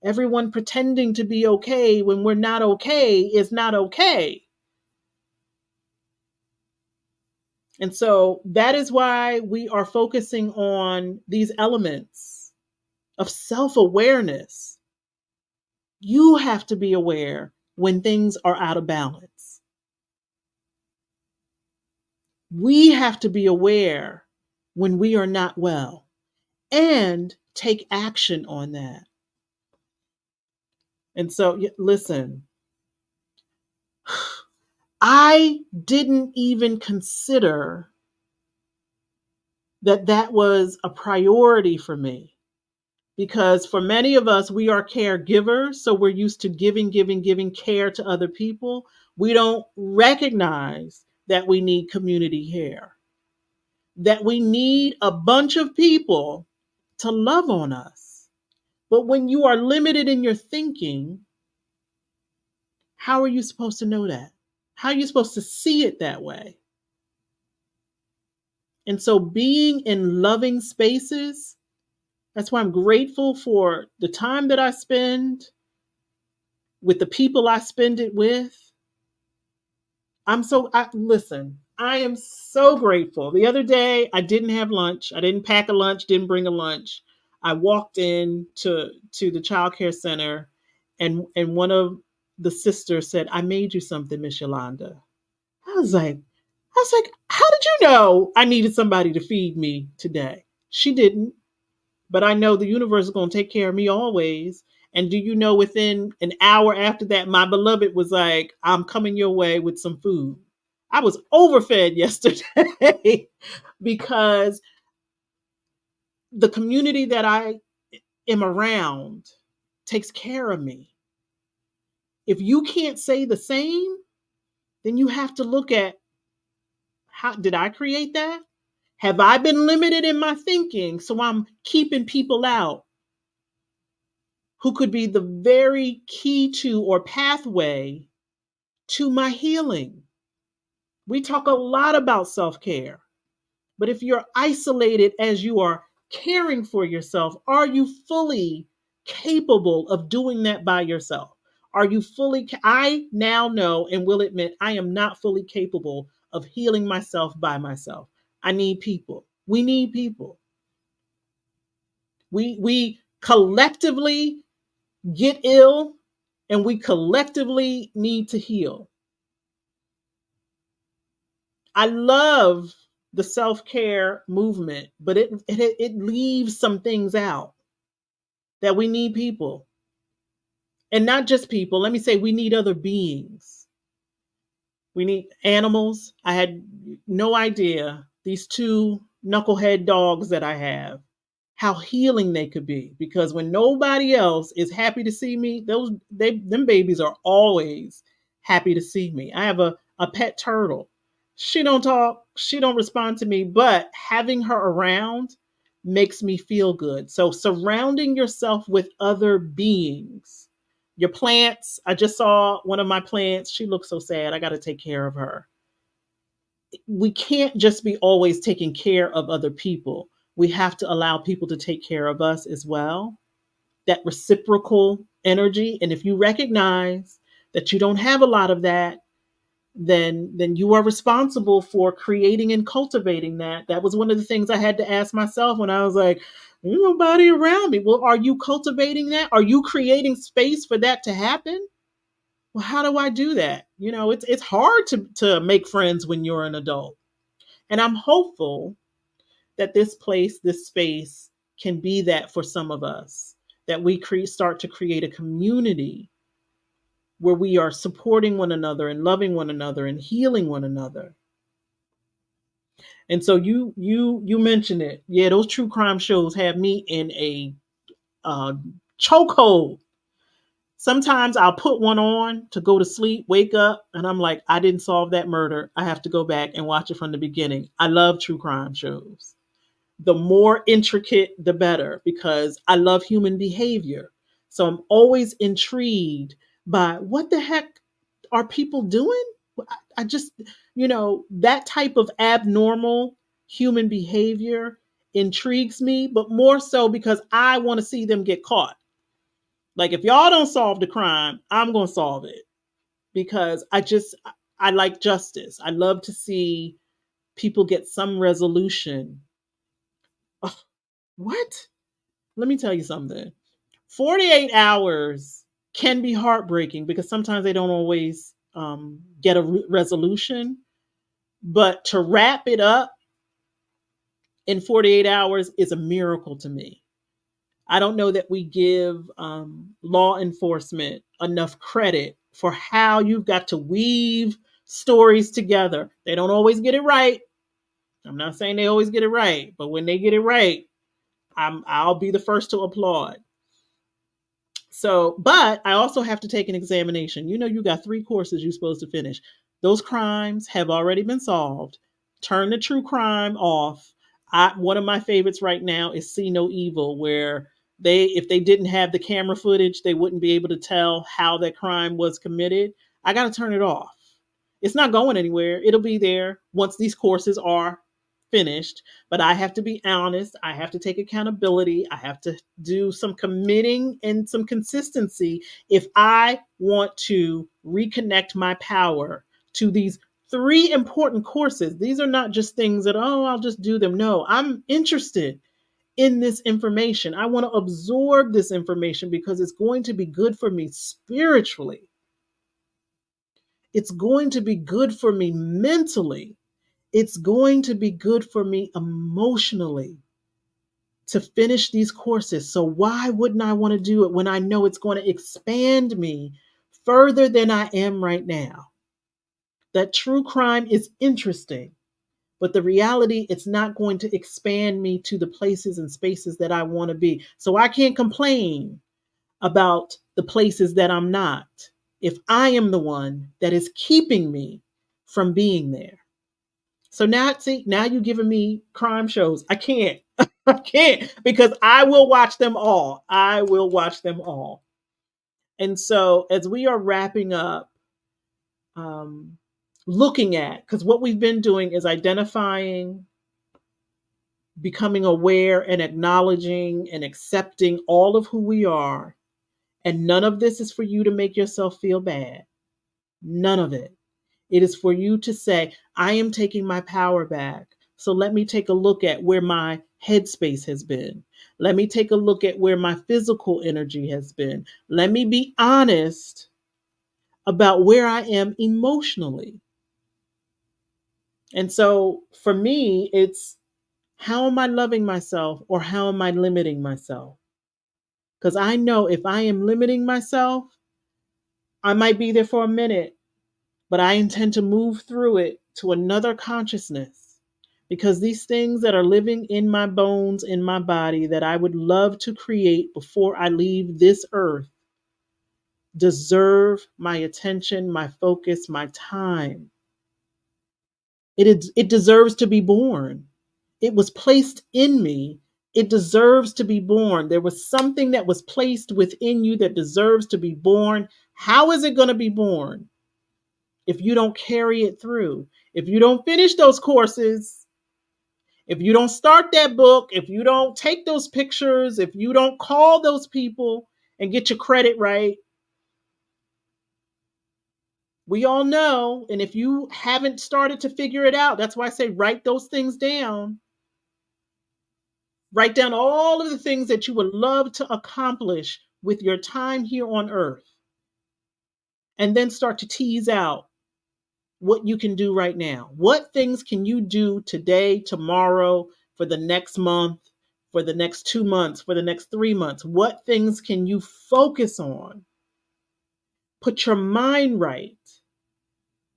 everyone pretending to be okay when we're not okay is not okay. And so that is why we are focusing on these elements of self awareness. You have to be aware when things are out of balance. We have to be aware when we are not well and take action on that. And so, listen, I didn't even consider that that was a priority for me because for many of us, we are caregivers. So we're used to giving care to other people. We don't recognize that we need community care, that we need a bunch of people to love on us. But when you are limited in your thinking, how are you supposed to know that? How are you supposed to see it that way? And so being in loving spaces, that's why I'm grateful for the time that I spend with the people I spend it with. Listen, I am so grateful. The other day, I didn't have lunch. I didn't pack a lunch, didn't bring a lunch. I walked in to the child care center and one of the sisters said, I made you something, Miss Yolanda. I was like, how did you know I needed somebody to feed me today? She didn't, but I know the universe is going to take care of me always. And do you know, within an hour after that, my beloved was like, I'm coming your way with some food. I was overfed yesterday because the community that I am around takes care of me. If you can't say the same, then you have to look at, how did I create that? Have I been limited in my thinking so I'm keeping people out who could be the very key to or pathway to my healing? We talk a lot about self care, but if you're isolated as you are caring for yourself, are you fully capable of doing that by yourself? Are you fully? I now know and will admit I am not fully capable of healing myself by myself. I need people. We need people. We collectively get ill and we collectively need to heal. I love the self-care movement, but it leaves some things out that we need people. And not just people. Let me say we need other beings. We need animals. I had no idea these two knucklehead dogs that I have, how healing they could be. Because when nobody else is happy to see me, them babies are always happy to see me. I have a pet turtle. She don't talk, she don't respond to me, but having her around makes me feel good. So surrounding yourself with other beings. Your plants, I just saw one of my plants. She looks so sad. I got to take care of her. We can't just be always taking care of other people. We have to allow people to take care of us as well. That reciprocal energy. And if you recognize that you don't have a lot of that, then you are responsible for creating and cultivating that. That was one of the things I had to ask myself when I was like, there's nobody around me. Well, are you cultivating that? Are you creating space for that to happen? Well, how do I do that? It's hard to make friends when you're an adult. And I'm hopeful that this space can be that for some of us, that we start to create a community where we are supporting one another and loving one another and healing one another. And so you mentioned it. Yeah, those true crime shows have me in a uh, chokehold. Sometimes I'll put one on to go to sleep, wake up, and I'm like, I didn't solve that murder. I have to go back and watch it from the beginning. I love true crime shows. The more intricate, the better, because I love human behavior. So I'm always intrigued by what the heck are people doing? I just, that type of abnormal human behavior intrigues me, but more so because I want to see them get caught. Like, if y'all don't solve the crime, I'm going to solve it because I like justice. I love to see people get some resolution. Ugh, what? Let me tell you something. 48 hours can be heartbreaking because sometimes they don't always get a resolution. But to wrap it up in 48 hours is a miracle to me. I don't know that we give law enforcement enough credit for how you've got to weave stories together. They don't always get it right. I'm not saying they always get it right, but when they get it right, I'll be the first to applaud. So, but I also have to take an examination. You got 3 courses you're supposed to finish. Those crimes have already been solved. Turn the true crime off. One of my favorites right now is See No Evil, where if they didn't have the camera footage, they wouldn't be able to tell how that crime was committed. I got to turn it off. It's not going anywhere. It'll be there once these courses are finished. But I have to be honest. I have to take accountability. I have to do some committing and some consistency if I want to reconnect my power to these 3 important courses. These are not just things that, oh, I'll just do them. No, I'm interested in this information. I want to absorb this information because it's going to be good for me spiritually. It's going to be good for me mentally. It's going to be good for me emotionally to finish these courses. So why wouldn't I want to do it when I know it's going to expand me further than I am right now? That true crime is interesting, but the reality, it's not going to expand me to the places and spaces that I want to be. So I can't complain about the places that I'm not if I am the one that is keeping me from being there. So now, see, now you're giving me crime shows. I can't. I can't because I will watch them all. I will watch them all. And so, as we are wrapping up, um, looking at, because what we've been doing is identifying, becoming aware, and acknowledging and accepting all of who we are. And none of this is for you to make yourself feel bad. None of it. It is for you to say, I am taking my power back So let me take a look at where my headspace has been. Let me take a look at where my physical energy has been. Let me be honest about where I am emotionally. And so for me, it's how am I loving myself or how am I limiting myself? Because I know if I am limiting myself, I might be there for a minute, but I intend to move through it to another consciousness. Because these things that are living in my bones, in my body, that I would love to create before I leave this earth, deserve my attention, my focus, my time. It deserves to be born. It was placed in me. It deserves to be born. There was something that was placed within you that deserves to be born. How is it going to be born if you don't carry it through? If you don't finish those courses, if you don't start that book, if you don't take those pictures, if you don't call those people and get your credit right, we all know. And if you haven't started to figure it out, that's why I say write those things down. Write down all of the things that you would love to accomplish with your time here on earth. And then start to tease out what you can do right now. What things can you do today, tomorrow, for the next month, for the next 2 months, for the next 3 months? What things can you focus on? Put your mind right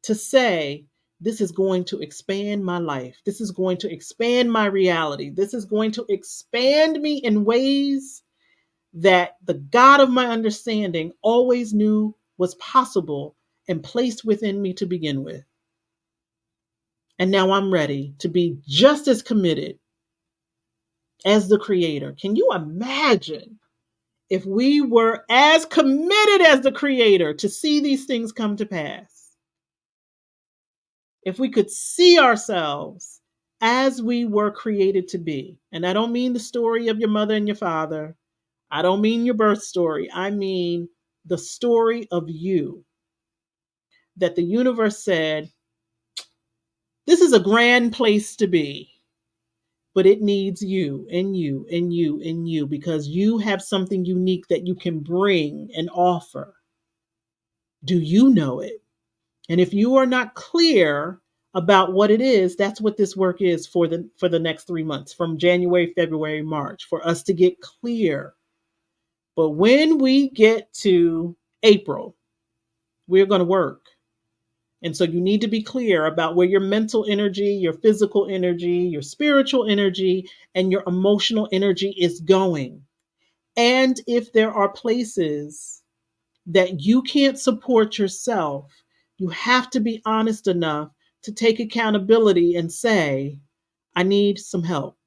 to say, this is going to expand my life. This is going to expand my reality. This is going to expand me in ways that the God of my understanding always knew was possible and placed within me to begin with. And now I'm ready to be just as committed as the creator. Can you imagine if we were as committed as the creator to see these things come to pass? If we could see ourselves as we were created to be. And I don't mean the story of your mother and your father. I don't mean your birth story. I mean the story of you. That the universe said, this is a grand place to be, but it needs you and you and you and you because you have something unique that you can bring and offer. Do you know it? And if you are not clear about what it is, that's what this work is for the next 3 months, from January, February, March, for us to get clear. But when we get to April, we're going to work. And so you need to be clear about where your mental energy, your physical energy, your spiritual energy, and your emotional energy is going. And if there are places that you can't support yourself, you have to be honest enough to take accountability and say, I need some help.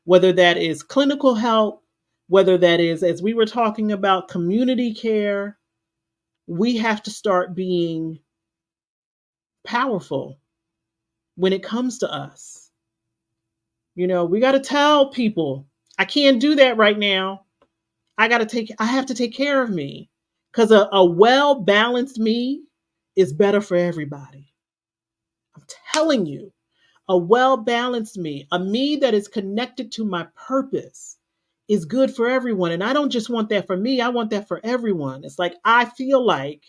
Whether that is clinical help, whether that is, as we were talking about, community care, we have to start being powerful when it comes to us. You know, we got to tell people, I can't do that right now. I have to take care of me because a well balanced me is better for everybody. I'm telling you, a well balanced me, a me that is connected to my purpose, is good for everyone. And I don't just want that for me, I want that for everyone. It's like I feel like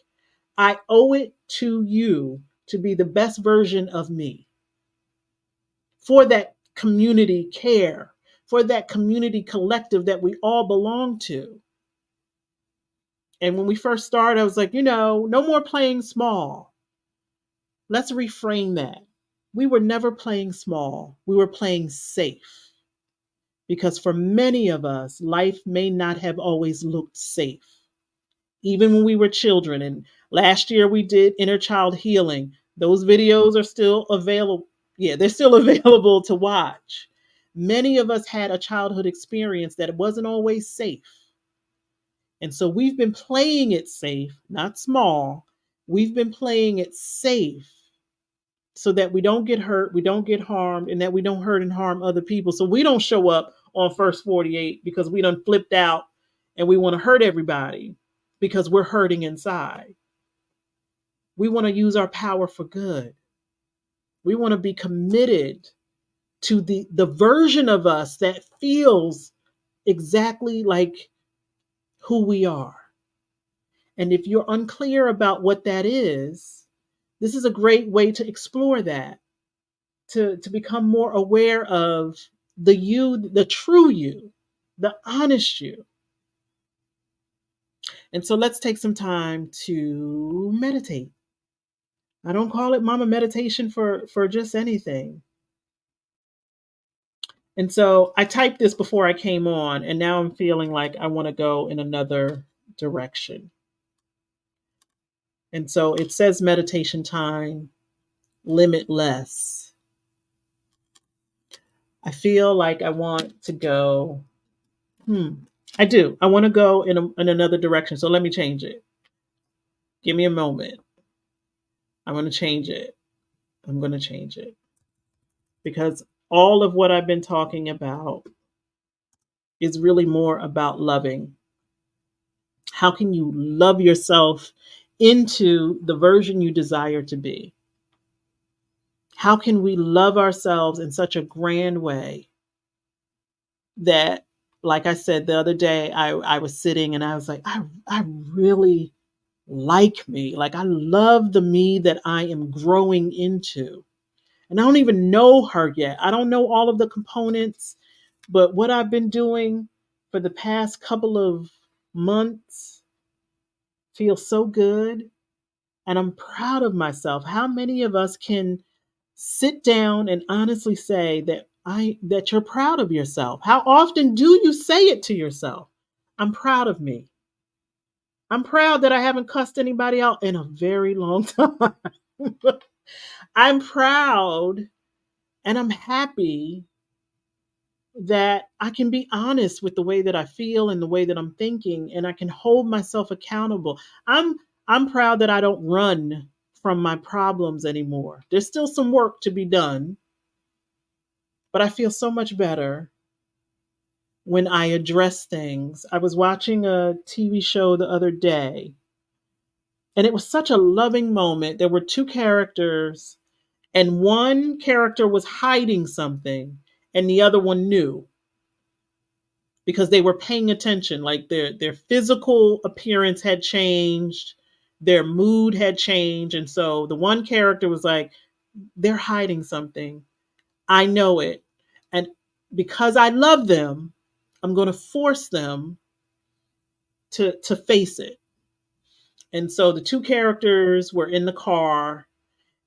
I owe it to you to be the best version of me for that community care, for that community collective that we all belong to. And when we first started, I was like, no more playing small. Let's reframe that. We were never playing small. We were playing safe. Because for many of us, life may not have always looked safe. Even when we were children. And last year we did inner child healing. Those videos are still available. Yeah, they're still available to watch. Many of us had a childhood experience that wasn't always safe. And so we've been playing it safe, not small. We've been playing it safe so that we don't get hurt, we don't get harmed, and that we don't hurt and harm other people. So we don't show up on first 48 because we done flipped out and we want to hurt everybody because we're hurting inside. We want to use our power for good. We want to be committed to the version of us that feels exactly like who we are. And if you're unclear about what that is, this is a great way to explore that, to become more aware of the you, the true you, the honest you. And so let's take some time to meditate. I don't call it mama meditation for just anything. And so I typed this before I came on, and now I'm feeling like I want to go in another direction. And so it says meditation time, limitless. I feel like I want to go, I do. I want to go in another direction. So let me change it. Give me a moment. I'm going to change it. I'm going to change it. Because all of what I've been talking about is really more about loving. How can you love yourself into the version you desire to be? How can we love ourselves in such a grand way that, like I said the other day, I was sitting and I was like, I really like me. Like, I love the me that I am growing into. And I don't even know her yet. I don't know all of the components, but what I've been doing for the past couple of months feels so good. And I'm proud of myself. How many of us can sit down and honestly say that you're proud of yourself? How often do you say it to yourself? I'm proud of me. I'm proud that I haven't cussed anybody out in a very long time. I'm proud and I'm happy that I can be honest with the way that I feel and the way that I'm thinking, and I can hold myself accountable. I'm proud that I don't run from my problems anymore. There's still some work to be done, but I feel so much better when I address things. I was watching a TV show the other day, and it was such a loving moment. There were two characters, and one character was hiding something, and the other one knew because they were paying attention. Like their physical appearance had changed, their mood had changed, and so the one character was like, "They're hiding something. I know it, and because I love them, I'm going to force them to face it." And so the two characters were in the car,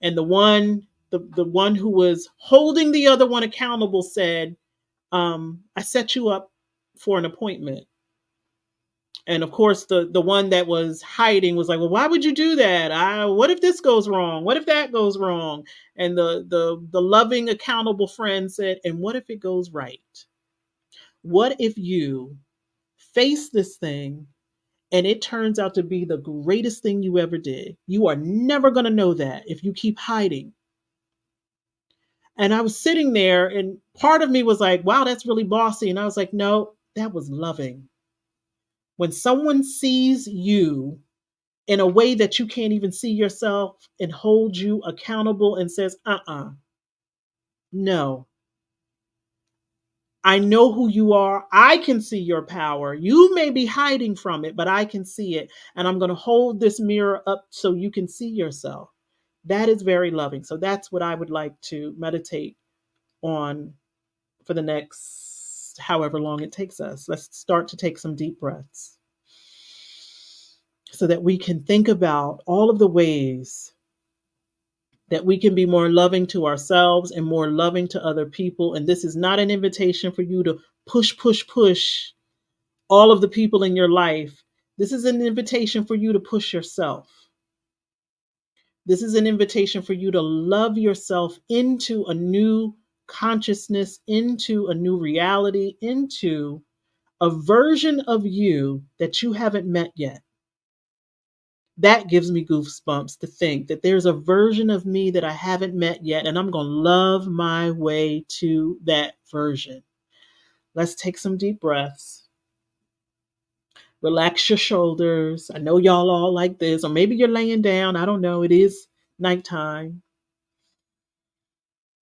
and the one who was holding the other one accountable said, "I set you up for an appointment." And of course, the one that was hiding was like, "Well, why would you do that? What if this goes wrong? What if that goes wrong?" And the loving, accountable friend said, "And what if it goes right? What if you face this thing and it turns out to be the greatest thing you ever did? You are never going to know that if you keep hiding." And I was sitting there, and part of me was like, "Wow, that's really bossy." And I was like, "No, that was loving." When someone sees you in a way that you can't even see yourself and holds you accountable and says, no, I know who you are. I can see your power. You may be hiding from it, but I can see it. And I'm going to hold this mirror up so you can see yourself. That is very loving. So that's what I would like to meditate on for the next however long it takes us. Let's start to take some deep breaths so that we can think about all of the ways that we can be more loving to ourselves and more loving to other people. And this is not an invitation for you to push all of the people in your life. This is an invitation for you to push yourself. This is an invitation for you to love yourself into a new consciousness, into a new reality, into a version of you that you haven't met yet. That gives me goosebumps to think that there's a version of me that I haven't met yet, and I'm going to love my way to that version. Let's take some deep breaths. Relax your shoulders. I know y'all all like this, or maybe you're laying down. I don't know. It is nighttime.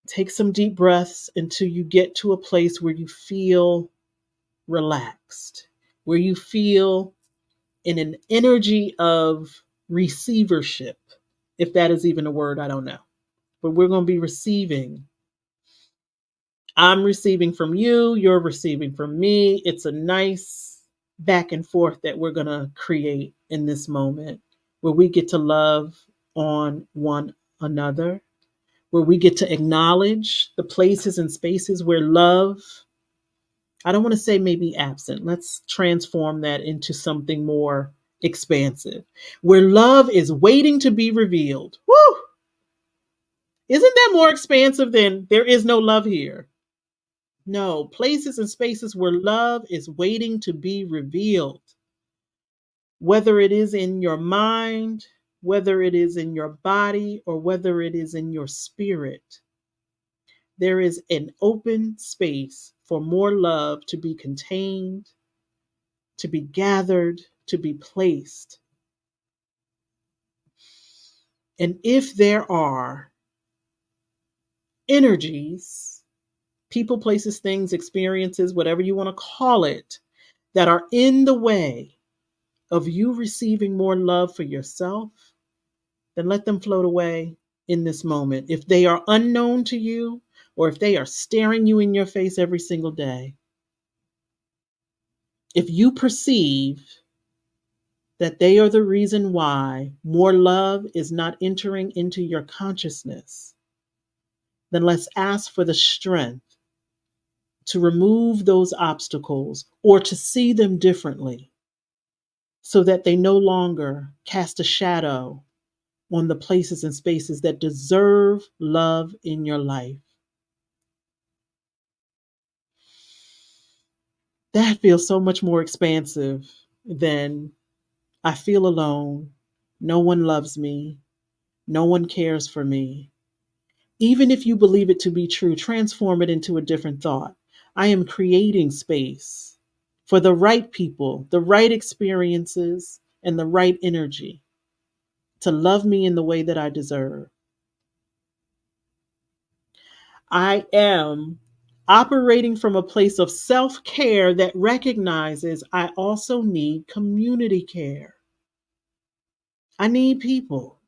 Take some deep breaths until you get to a place where you feel relaxed, where you feel in an energy of receivership, if that is even a word, I don't know. But we're going to be receiving. I'm receiving from you, you're receiving from me. It's a nice back and forth that we're going to create in this moment where we get to love on one another, where we get to acknowledge the places and spaces where love, I don't want to say maybe absent. Let's transform that into something more expansive, where love is waiting to be revealed. Woo! Isn't that more expansive than there is no love here? No, places and spaces where love is waiting to be revealed, whether it is in your mind, whether it is in your body, or whether it is in your spirit. There is an open space for more love to be contained, to be gathered, to be placed. And if there are energies, people, places, things, experiences, whatever you want to call it, that are in the way of you receiving more love for yourself, then let them float away in this moment. If they are unknown to you, or if they are staring you in your face every single day, if you perceive that they are the reason why more love is not entering into your consciousness, then let's ask for the strength to remove those obstacles or to see them differently so that they no longer cast a shadow on the places and spaces that deserve love in your life. That feels so much more expansive than I feel alone, no one loves me, no one cares for me. Even if you believe it to be true, transform it into a different thought. I am creating space for the right people, the right experiences, and the right energy to love me in the way that I deserve. I am operating from a place of self care that recognizes I also need community care. I need people.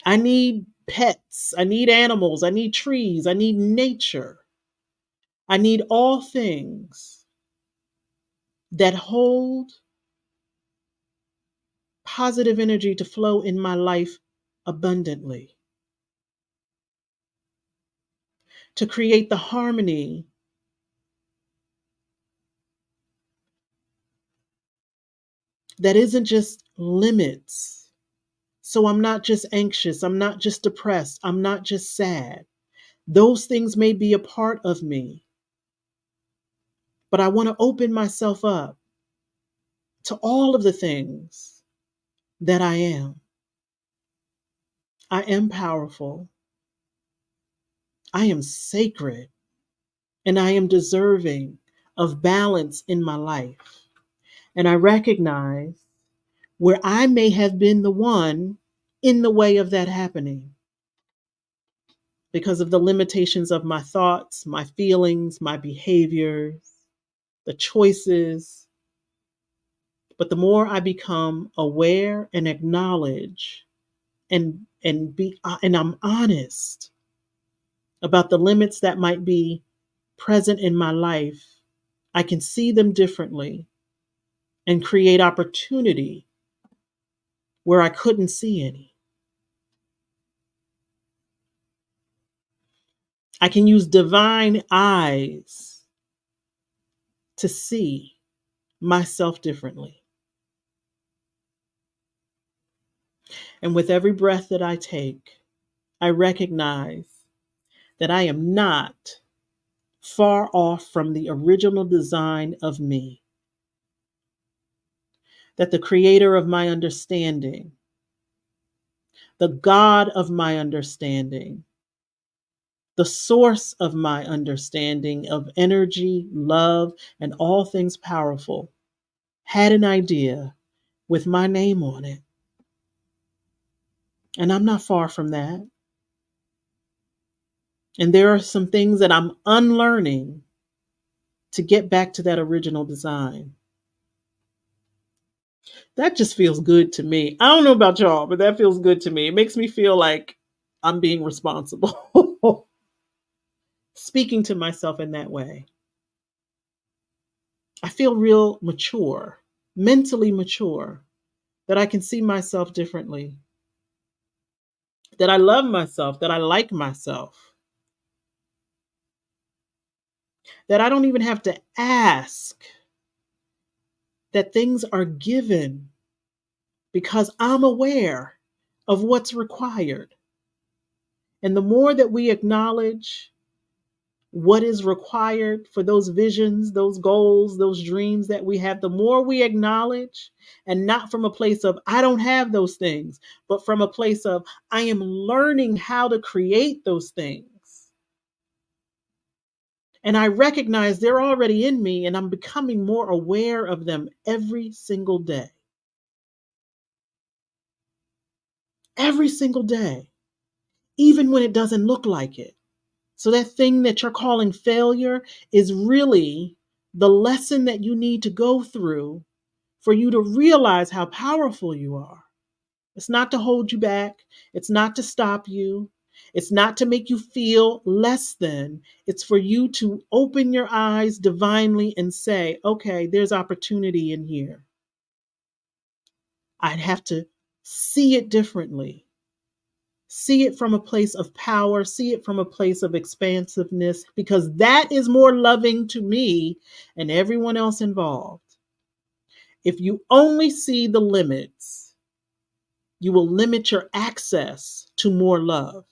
I need pets. I need animals. I need trees. I need nature. I need all things that hold positive energy to flow in my life abundantly, to create the harmony that isn't just limits. So I'm not just anxious, I'm not just depressed, I'm not just sad. Those things may be a part of me, but I want to open myself up to all of the things that I am. I am powerful. I am sacred. And I am deserving of balance in my life. And I recognize where I may have been the one in the way of that happening because of the limitations of my thoughts, my feelings, my behaviors, the choices. But the more I become aware and acknowledge and I'm honest about the limits that might be present in my life, I can see them differently and create opportunity where I couldn't see any. I can use divine eyes to see myself differently. And with every breath that I take, I recognize that I am not far off from the original design of me, that the creator of my understanding, the God of my understanding, the source of my understanding of energy, love, and all things powerful, had an idea with my name on it. And I'm not far from that. And there are some things that I'm unlearning to get back to that original design. That just feels good to me. I don't know about y'all, but that feels good to me. It makes me feel like I'm being responsible. Speaking to myself in that way. I feel real mature, mentally mature, that I can see myself differently, that I love myself, that I like myself, that I don't even have to ask, that things are given because I'm aware of what's required. And the more that we acknowledge what is required for those visions, those goals, those dreams that we have, the more we acknowledge, and not from a place of, I don't have those things, but from a place of, I am learning how to create those things. And I recognize they're already in me, and I'm becoming more aware of them every single day. Every single day, even when it doesn't look like it. So that thing that you're calling failure is really the lesson that you need to go through for you to realize how powerful you are. It's not to hold you back. It's not to stop you. It's not to make you feel less than. It's for you to open your eyes divinely and say, okay, there's opportunity in here. I'd have to see it differently. See it from a place of power, see it from a place of expansiveness, because that is more loving to me and everyone else involved. If you only see the limits, you will limit your access to more love.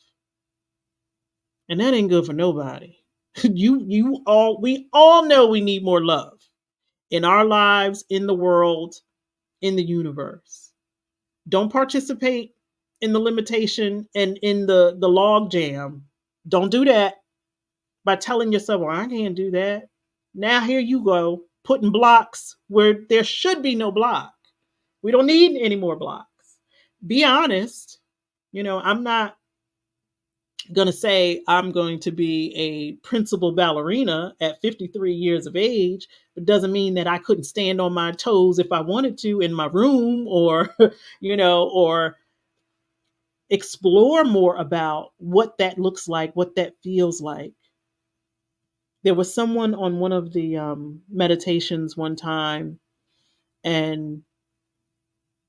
And that ain't good for nobody. We all know we need more love in our lives, in the world, in the universe. Don't participate in the limitation and in the log jam. Don't do that by telling yourself, well, I can't do that. Now here you go, putting blocks where there should be no block. We don't need any more blocks. Be honest. I'm not going to say I'm going to be a principal ballerina at 53 years of age. It doesn't mean that I couldn't stand on my toes if I wanted to in my room, or, or explore more about what that looks like, what that feels like. There was someone on one of the meditations one time, and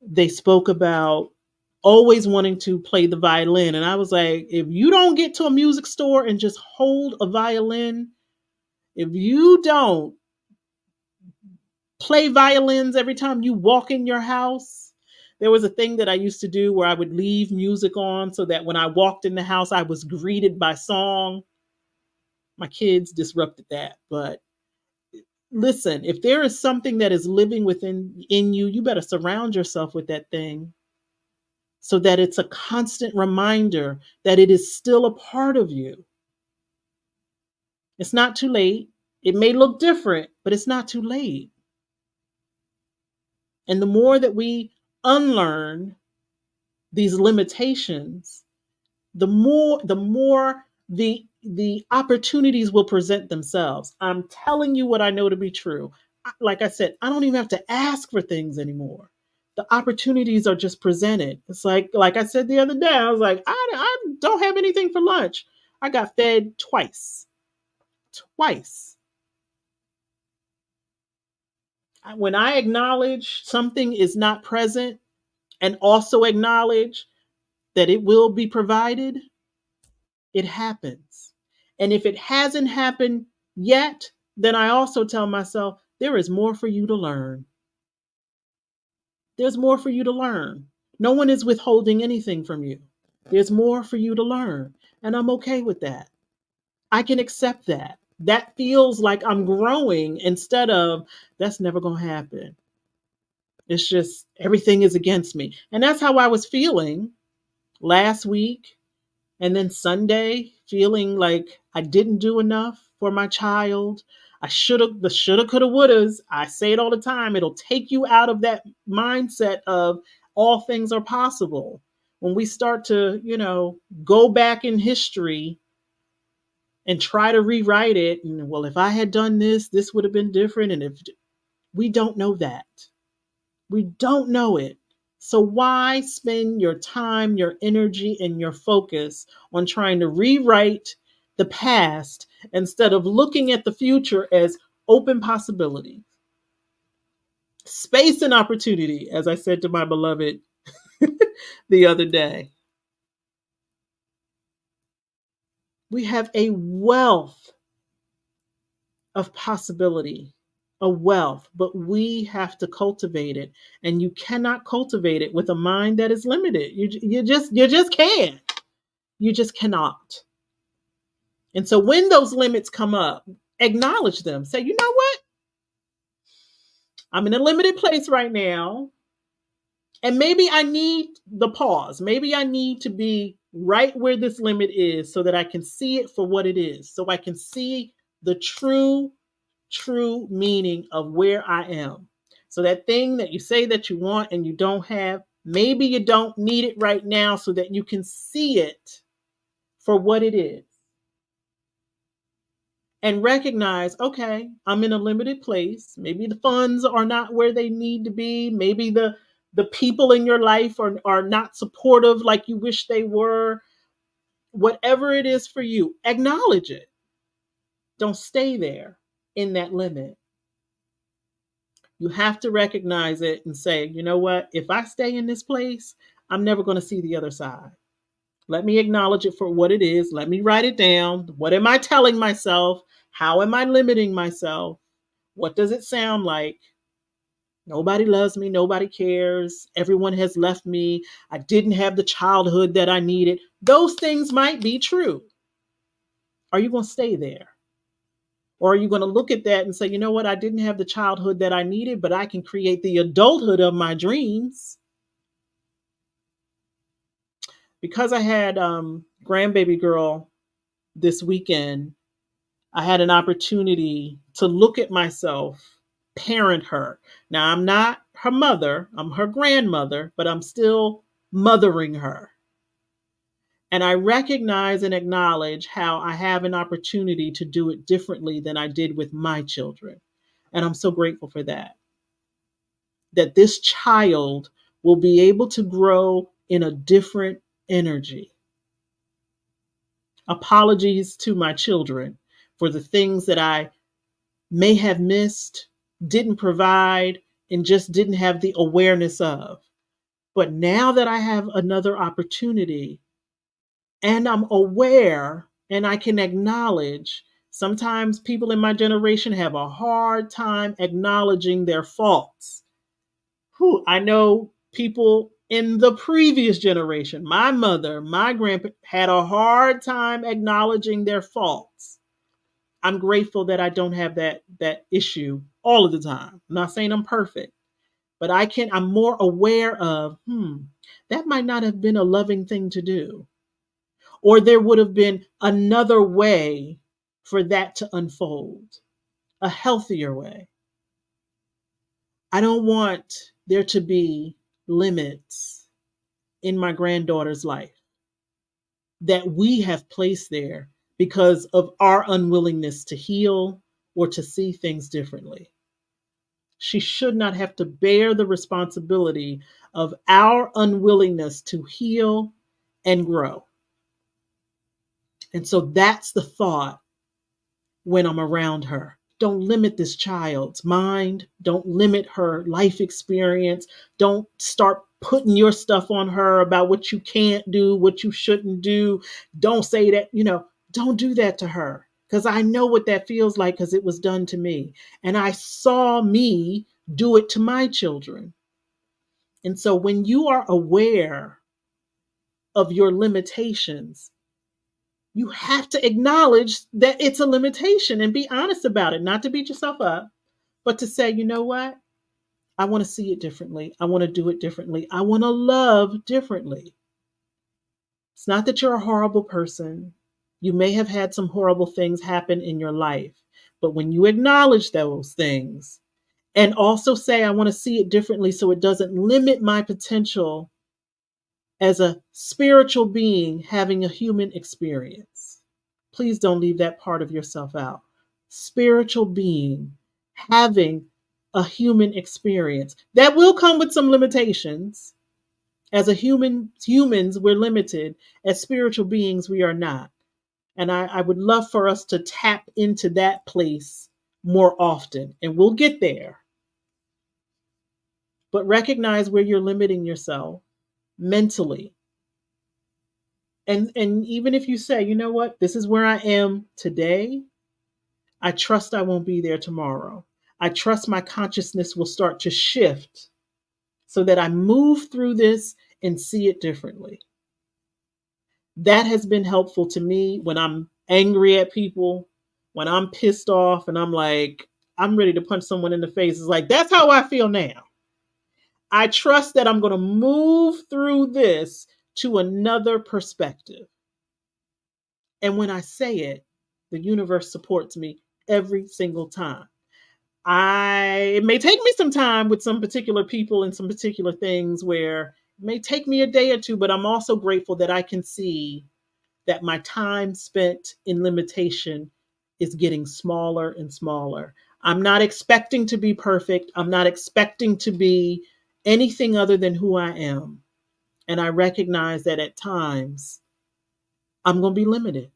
they spoke about always wanting to play the violin. And I was like, if you don't get to a music store and just hold a violin, if you don't play violins every time you walk in your house, there was a thing that I used to do where I would leave music on so that when I walked in the house, I was greeted by song. My kids disrupted that, but listen, if there is something that is living within in you, you better surround yourself with that thing so that it's a constant reminder that it is still a part of you. It's not too late. It may look different, but it's not too late. And the more that we unlearn these limitations, the more the opportunities will present themselves. I'm telling you what I know to be true. Like I said, I don't even have to ask for things anymore. The opportunities are just presented. It's like I said the other day, I was like, I don't have anything for lunch. I got fed twice. Twice. When I acknowledge something is not present and also acknowledge that it will be provided, it happens. And if it hasn't happened yet, then I also tell myself there is more for you to learn. There's more for you to learn. No one is withholding anything from you. There's more for you to learn. And I'm okay with that. I can accept that. That feels like I'm growing instead of that's never going to happen. It's just everything is against me. And that's how I was feeling last week. And then Sunday, feeling like I didn't do enough for my child. I should have, the shoulda, coulda, wouldas. I say it all the time. It'll take you out of that mindset of all things are possible. When we start to, go back in history and try to rewrite it. And well, if I had done this, this would have been different. And if we don't know that, we don't know it. So why spend your time, your energy, and your focus on trying to rewrite the past instead of looking at the future as open possibility, space and opportunity, as I said to my beloved the other day? We have a wealth of possibility, a wealth, but we have to cultivate it. And you cannot cultivate it with a mind that is limited. You just can't. You just cannot. And so when those limits come up, acknowledge them. Say, you know what? I'm in a limited place right now. And maybe I need the pause. Maybe I need to be right where this limit is so that I can see it for what it is. So I can see the true meaning of where I am. So that thing that you say that you want and you don't have, maybe you don't need it right now so that you can see it for what it is and recognize, okay, I'm in a limited place. Maybe the funds are not where they need to be. Maybe the people in your life are not supportive like you wish they were. Whatever it is for you, acknowledge it. Don't stay there in that limit. You have to recognize it and say, you know what? If I stay in this place, I'm never going to see the other side. Let me acknowledge it for what it is. Let me write it down. What am I telling myself? How am I limiting myself? What does it sound like? Nobody loves me. Nobody cares. Everyone has left me. I didn't have the childhood that I needed. Those things might be true. Are you going to stay there? Or are you going to look at that and say, you know what? I didn't have the childhood that I needed, but I can create the adulthood of my dreams. Because I had grandbaby girl this weekend, I had an opportunity to look at myself, parent her. Now, I'm not her mother, I'm her grandmother, but I'm still mothering her. And I recognize and acknowledge how I have an opportunity to do it differently than I did with my children. And I'm so grateful for that. That this child will be able to grow in a different energy. Apologies to my children for the things that I may have missed, didn't provide, and just didn't have the awareness of. But now that I have another opportunity and I'm aware and I can acknowledge, sometimes people in my generation have a hard time acknowledging their faults. I know people in the previous generation, my mother, my grandpa, had a hard time acknowledging their faults. I'm grateful that I don't have that issue all of the time. I'm not saying I'm perfect, but I'm more aware of, that might not have been a loving thing to do. Or there would have been another way for that to unfold, a healthier way. I don't want there to be limits in my granddaughter's life that we have placed there because of our unwillingness to heal or to see things differently. She should not have to bear the responsibility of our unwillingness to heal and grow. And so that's the thought when I'm around her. Don't limit this child's mind. Don't limit her life experience. Don't start putting your stuff on her about what you can't do, what you shouldn't do. Don't say that, don't do that to her. Because I know what that feels like because it was done to me. And I saw me do it to my children. And so when you are aware of your limitations, you have to acknowledge that it's a limitation and be honest about it, not to beat yourself up, but to say, you know what? I want to see it differently. I want to do it differently. I want to love differently. It's not that you're a horrible person. You may have had some horrible things happen in your life, but when you acknowledge those things and also say, I want to see it differently so it doesn't limit my potential as a spiritual being having a human experience. Please don't leave that part of yourself out. Spiritual being, having a human experience that will come with some limitations. As humans, we're limited. As spiritual beings, we are not. And I would love for us to tap into that place more often. And we'll get there. But recognize where you're limiting yourself mentally. And even if you say, you know what, this is where I am today, I trust I won't be there tomorrow. I trust my consciousness will start to shift so that I move through this and see it differently. That has been helpful to me when I'm angry at people, when I'm pissed off and I'm like, I'm ready to punch someone in the face. It's like, that's how I feel now. I trust that I'm going to move through this to another perspective. And when I say it, the universe supports me every single time. It may take me some time with some particular people and some particular things where it may take me a day or two, but I'm also grateful that I can see that my time spent in limitation is getting smaller and smaller. I'm not expecting to be perfect. I'm not expecting to be anything other than who I am. And I recognize that at times I'm going to be limited.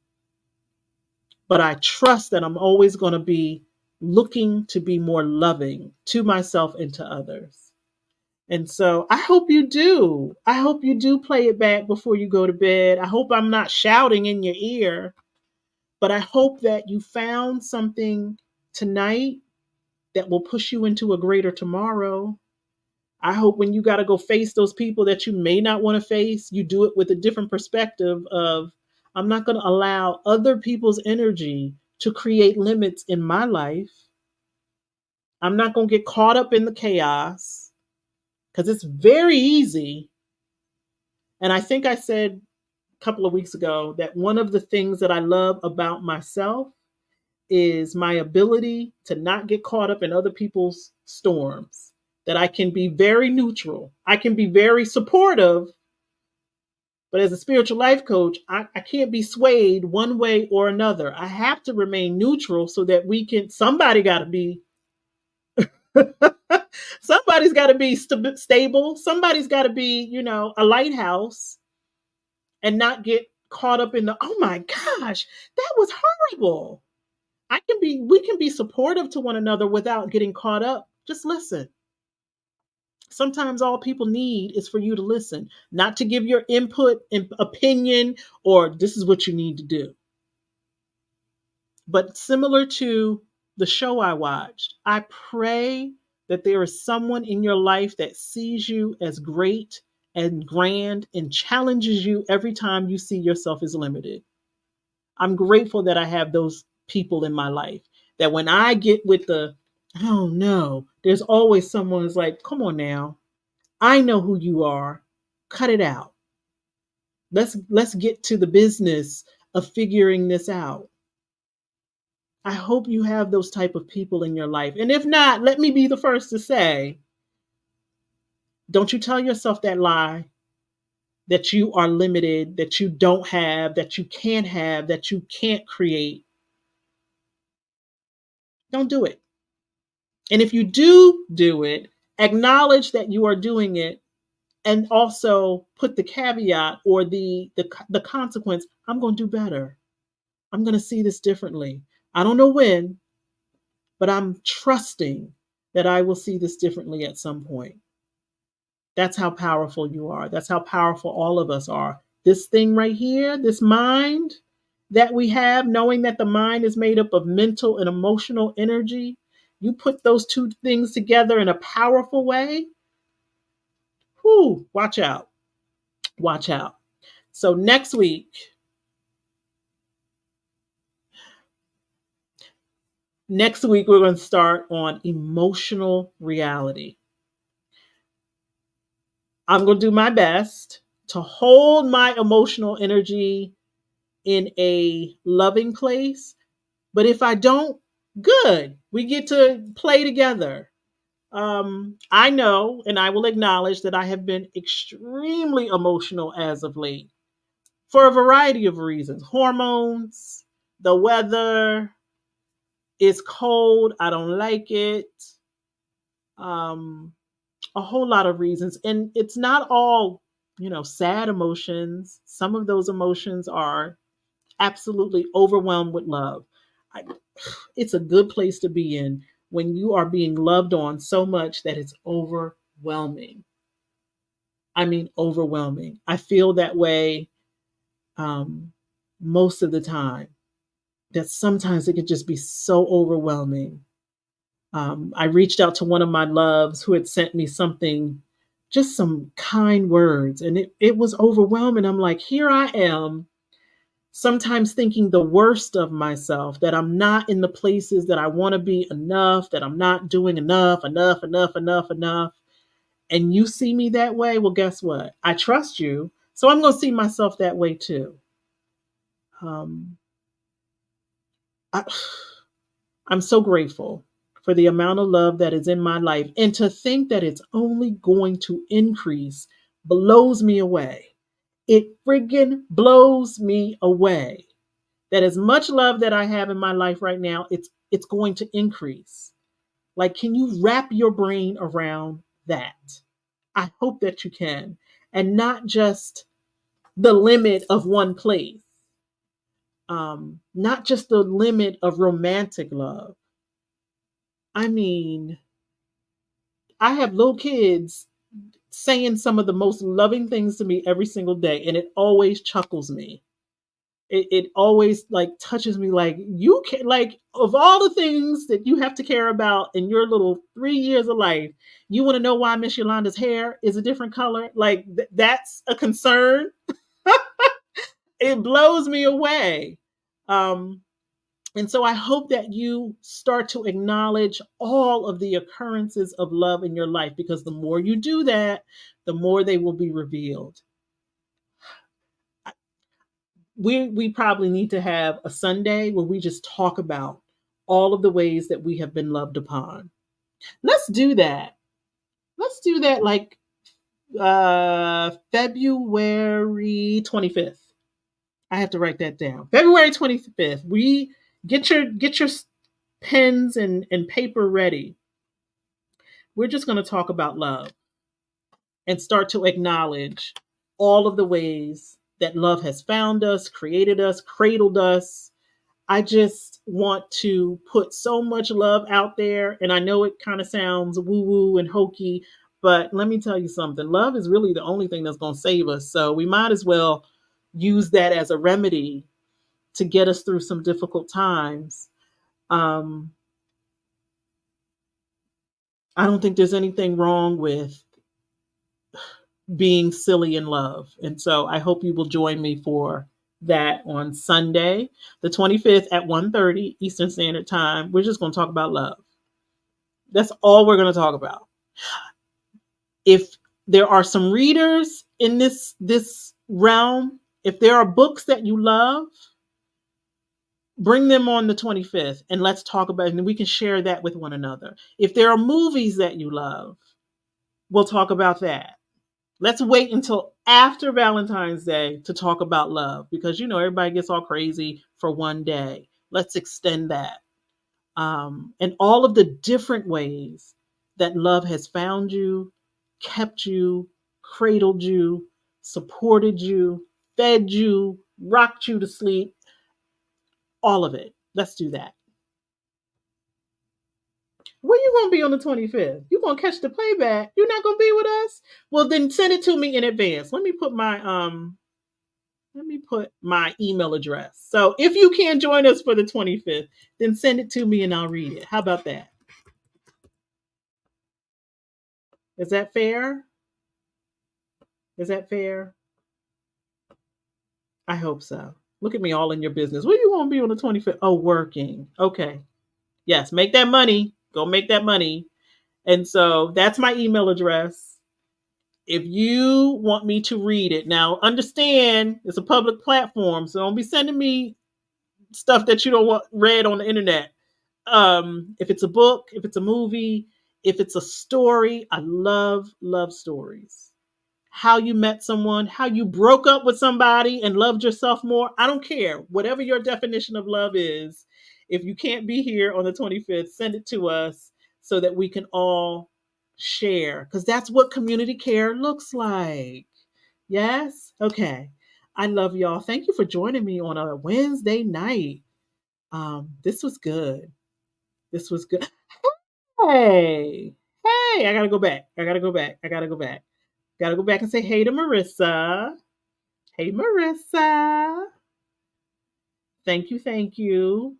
But I trust that I'm always going to be looking to be more loving to myself and to others. And so I hope you do. I hope you do play it back before you go to bed. I hope I'm not shouting in your ear, but I hope that you found something tonight that will push you into a greater tomorrow. I hope when you got to go face those people that you may not want to face, you do it with a different perspective of, I'm not going to allow other people's energy to create limits in my life. I'm not going to get caught up in the chaos because it's very easy. And I think I said a couple of weeks ago that one of the things that I love about myself is my ability to not get caught up in other people's storms, that I can be very neutral. I can be very supportive, but as a spiritual life coach, I can't be swayed one way or another. I have to remain neutral so that somebody got to be, somebody's got to be stable. Somebody's got to be, a lighthouse and not get caught up in oh my gosh, that was horrible. We can be supportive to one another without getting caught up. Just listen. Sometimes all people need is for you to listen, not to give your input and opinion or this is what you need to do. But similar to the show I watched, I pray that there is someone in your life that sees you as great and grand and challenges you every time you see yourself as limited. I'm grateful that I have those people in my life. That when I get with oh no, there's always someone who's like, come on now. I know who you are. Cut it out. Let's get to the business of figuring this out. I hope you have those type of people in your life. And if not, let me be the first to say, don't you tell yourself that lie that you are limited, that you don't have, that you can't have, that you can't create. Don't do it. And if you do it, acknowledge that you are doing it and also put the caveat or the consequence, I'm going to do better. I'm going to see this differently. I don't know when, but I'm trusting that I will see this differently at some point. That's how powerful you are. That's how powerful all of us are. This thing right here, this mind that we have, knowing that the mind is made up of mental and emotional energy, you put those two things together in a powerful way, whoo, watch out. Watch out. So next week we're going to start on emotional reality. I'm going to do my best to hold my emotional energy in a loving place. But if I don't, good. We get to play together. I know and I will acknowledge that I have been extremely emotional as of late for a variety of reasons. Hormones, The weather is cold. I don't like it. Um, a whole lot of reasons. And it's not all, sad emotions. Some of those emotions are absolutely overwhelmed with love. I, it's a good place to be in when you are being loved on so much that it's overwhelming. I mean, overwhelming. I feel that way um, most of the time, that sometimes it could just be so overwhelming. I reached out to one of my loves who had sent me something, just some kind words, and it was overwhelming. I'm like, here I am, sometimes thinking the worst of myself, that I'm not in the places that I want to be enough, that I'm not doing enough. And you see me that way. Well, guess what? I trust you. So I'm going to see myself that way too. Um, I, I'm so grateful for the amount of love that is in my life. And to think that it's only going to increase blows me away. It friggin' blows me away. That as much love that I have in my life right now, it's going to increase. Like, can you wrap your brain around that? I hope that you can. And not just the limit of one place. Not just the limit of romantic love. I mean, I have little kids saying some of the most loving things to me every single day, and it always chuckles me. It always like touches me, like, you can, like, of all the things that you have to care about in your little 3 years of life, you want to know why Miss Yolanda's hair is a different color? Like, that's a concern. It blows me away. Um, And so I hope that you start to acknowledge all of the occurrences of love in your life, because the more you do that, the more they will be revealed. We probably need to have a Sunday where we just talk about all of the ways that we have been loved upon. Let's do that. Let's do that, like February 25th. I have to write that down. February 25th. We get your pens and paper ready. We're just going to talk about love and start to acknowledge all of the ways that love has found us, created us, cradled us. I just want to put so much love out there. And I know it kind of sounds woo woo and hokey, but let me tell you something. Love is really the only thing that's going to save us. So we might as well use that as a remedy to get us through some difficult times. Um, I don't think there's anything wrong with being silly in love. And so I hope you will join me for that on Sunday, the 25th at 1:30 Eastern Standard Time. We're just going to talk about love. That's all we're going to talk about. If there are some readers in this realm, if there are books that you love, bring them on the 25th and let's talk about it, and we can share that with one another. If there are movies that you love, we'll talk about that. Let's wait until after Valentine's Day to talk about love, because everybody gets all crazy for one day. Let's extend that. And all of the different ways that love has found you, kept you, cradled you, supported you, fed you, rocked you to sleep, all of it. Let's do that. Where you gonna be on the 25th? You gonna catch the playback? You're not gonna be with us? Well, then send it to me in advance. Let me put my email address. So if you can join us for the 25th, then send it to me and I'll read it. How about that? Is that fair? Is that fair? I hope so. Look at me all in your business. Where you want to be on the 25th? Oh, working. Okay. Yes, make that money. Go make that money. And so that's my email address. If you want me to read it, now understand it's a public platform, so don't be sending me stuff that you don't want read on the internet. If it's a book, if it's a movie, if it's a story, I love stories. how you met someone, how you broke up with somebody and loved yourself more. I don't care. Whatever your definition of love is, if you can't be here on the 25th, send it to us so that we can all share, because that's what community care looks like. Yes? Okay. I love y'all. Thank you for joining me on a Wednesday night. This was good. This was good. Hey, hey, I gotta go back. I gotta go back. I gotta go back. Gotta go back and say hey to Marissa. Hey, Marissa. Thank you. Thank you.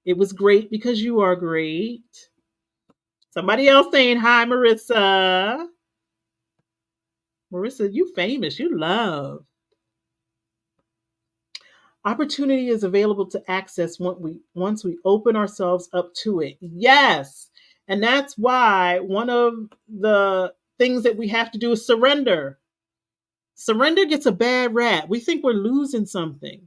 It was great because you are great. Somebody else saying hi, Marissa. Marissa, you famous. You love. Opportunity is available to access once we open ourselves up to it. Yes. And that's why one of the things that we have to do is surrender. Surrender gets a bad rap. We think we're losing something.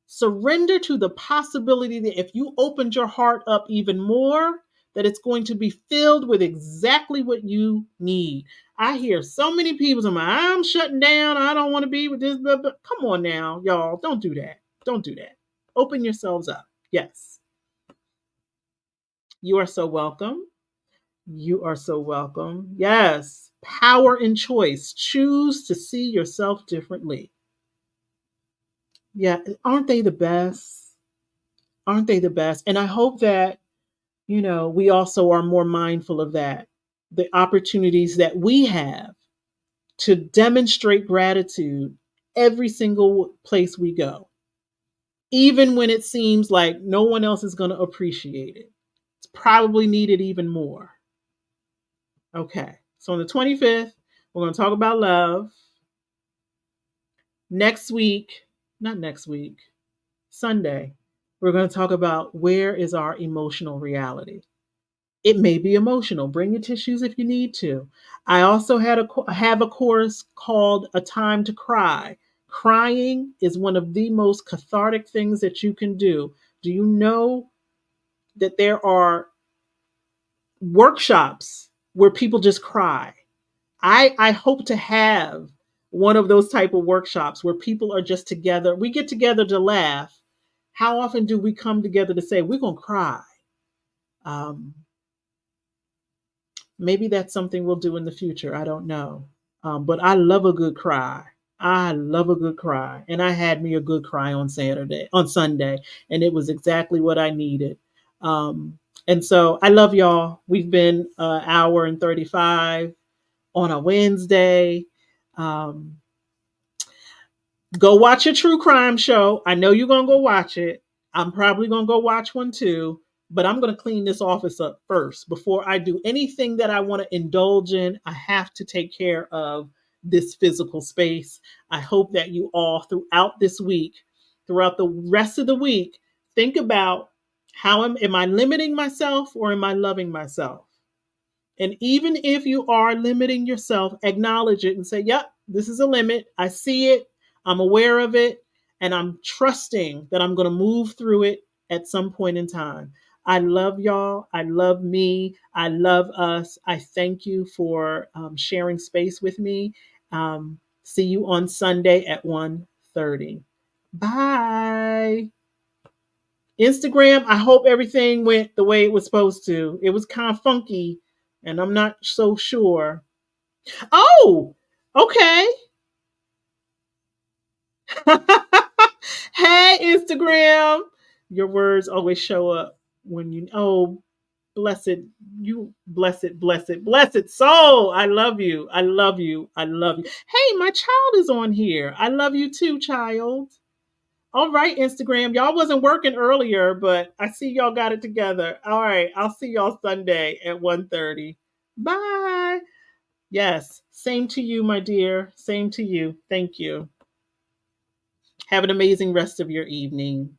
Surrender to the possibility that if you opened your heart up even more, that it's going to be filled with exactly what you need. I hear so many people saying, I'm shutting down. I don't want to be with this. Blah, blah. Come on now, y'all. Don't do that. Don't do that. Open yourselves up. Yes. You are so welcome. You are so welcome. Yes. Power and choice. Choose to see yourself differently. Yeah. Aren't they the best? Aren't they the best? And I hope that, we also are more mindful of that. The opportunities that we have to demonstrate gratitude every single place we go, even when it seems like no one else is going to appreciate it. It's probably needed even more. Okay. So on the 25th, we're going to talk about love. Next week, not next week, Sunday, we're going to talk about where is our emotional reality. It may be emotional. Bring your tissues if you need to. I also have a course called A Time to Cry. Crying is one of the most cathartic things that you can do. Do you know that there are workshops where people just cry? I hope to have one of those type of workshops where people are just together. We get together to laugh. How often do we come together to say we're gonna cry? Um, Maybe that's something we'll do in the future. I don't know. But I love a good cry. I love a good cry. And I had me a good cry on Sunday, and it was exactly what I needed. And so I love y'all. We've been an hour and 35 on a Wednesday. Um, Go watch a true crime show. I know you're going to go watch it. I'm probably going to go watch one too, but I'm going to clean this office up first. Before I do anything that I want to indulge in, I have to take care of this physical space. I hope that you all throughout this week, throughout the rest of the week, think about how am I limiting myself or am I loving myself? And even if you are limiting yourself, acknowledge it and say, yep, this is a limit. I see it. I'm aware of it. And I'm trusting that I'm going to move through it at some point in time. I love y'all. I love me. I love us. I thank you for sharing space with me. See you on Sunday at 1:30. Bye. Instagram, I hope everything went the way it was supposed to. It was kind of funky, and I'm not so sure. Oh, okay. Hey, Instagram. Your words always show up when blessed, you blessed soul. I love you. I love you. I love you. Hey, my child is on here. I love you too, child. All right, Instagram. Y'all wasn't working earlier, but I see y'all got it together. All right, I'll see y'all Sunday at 1:30. Bye. Yes, same to you, my dear. Same to you. Thank you. Have an amazing rest of your evening.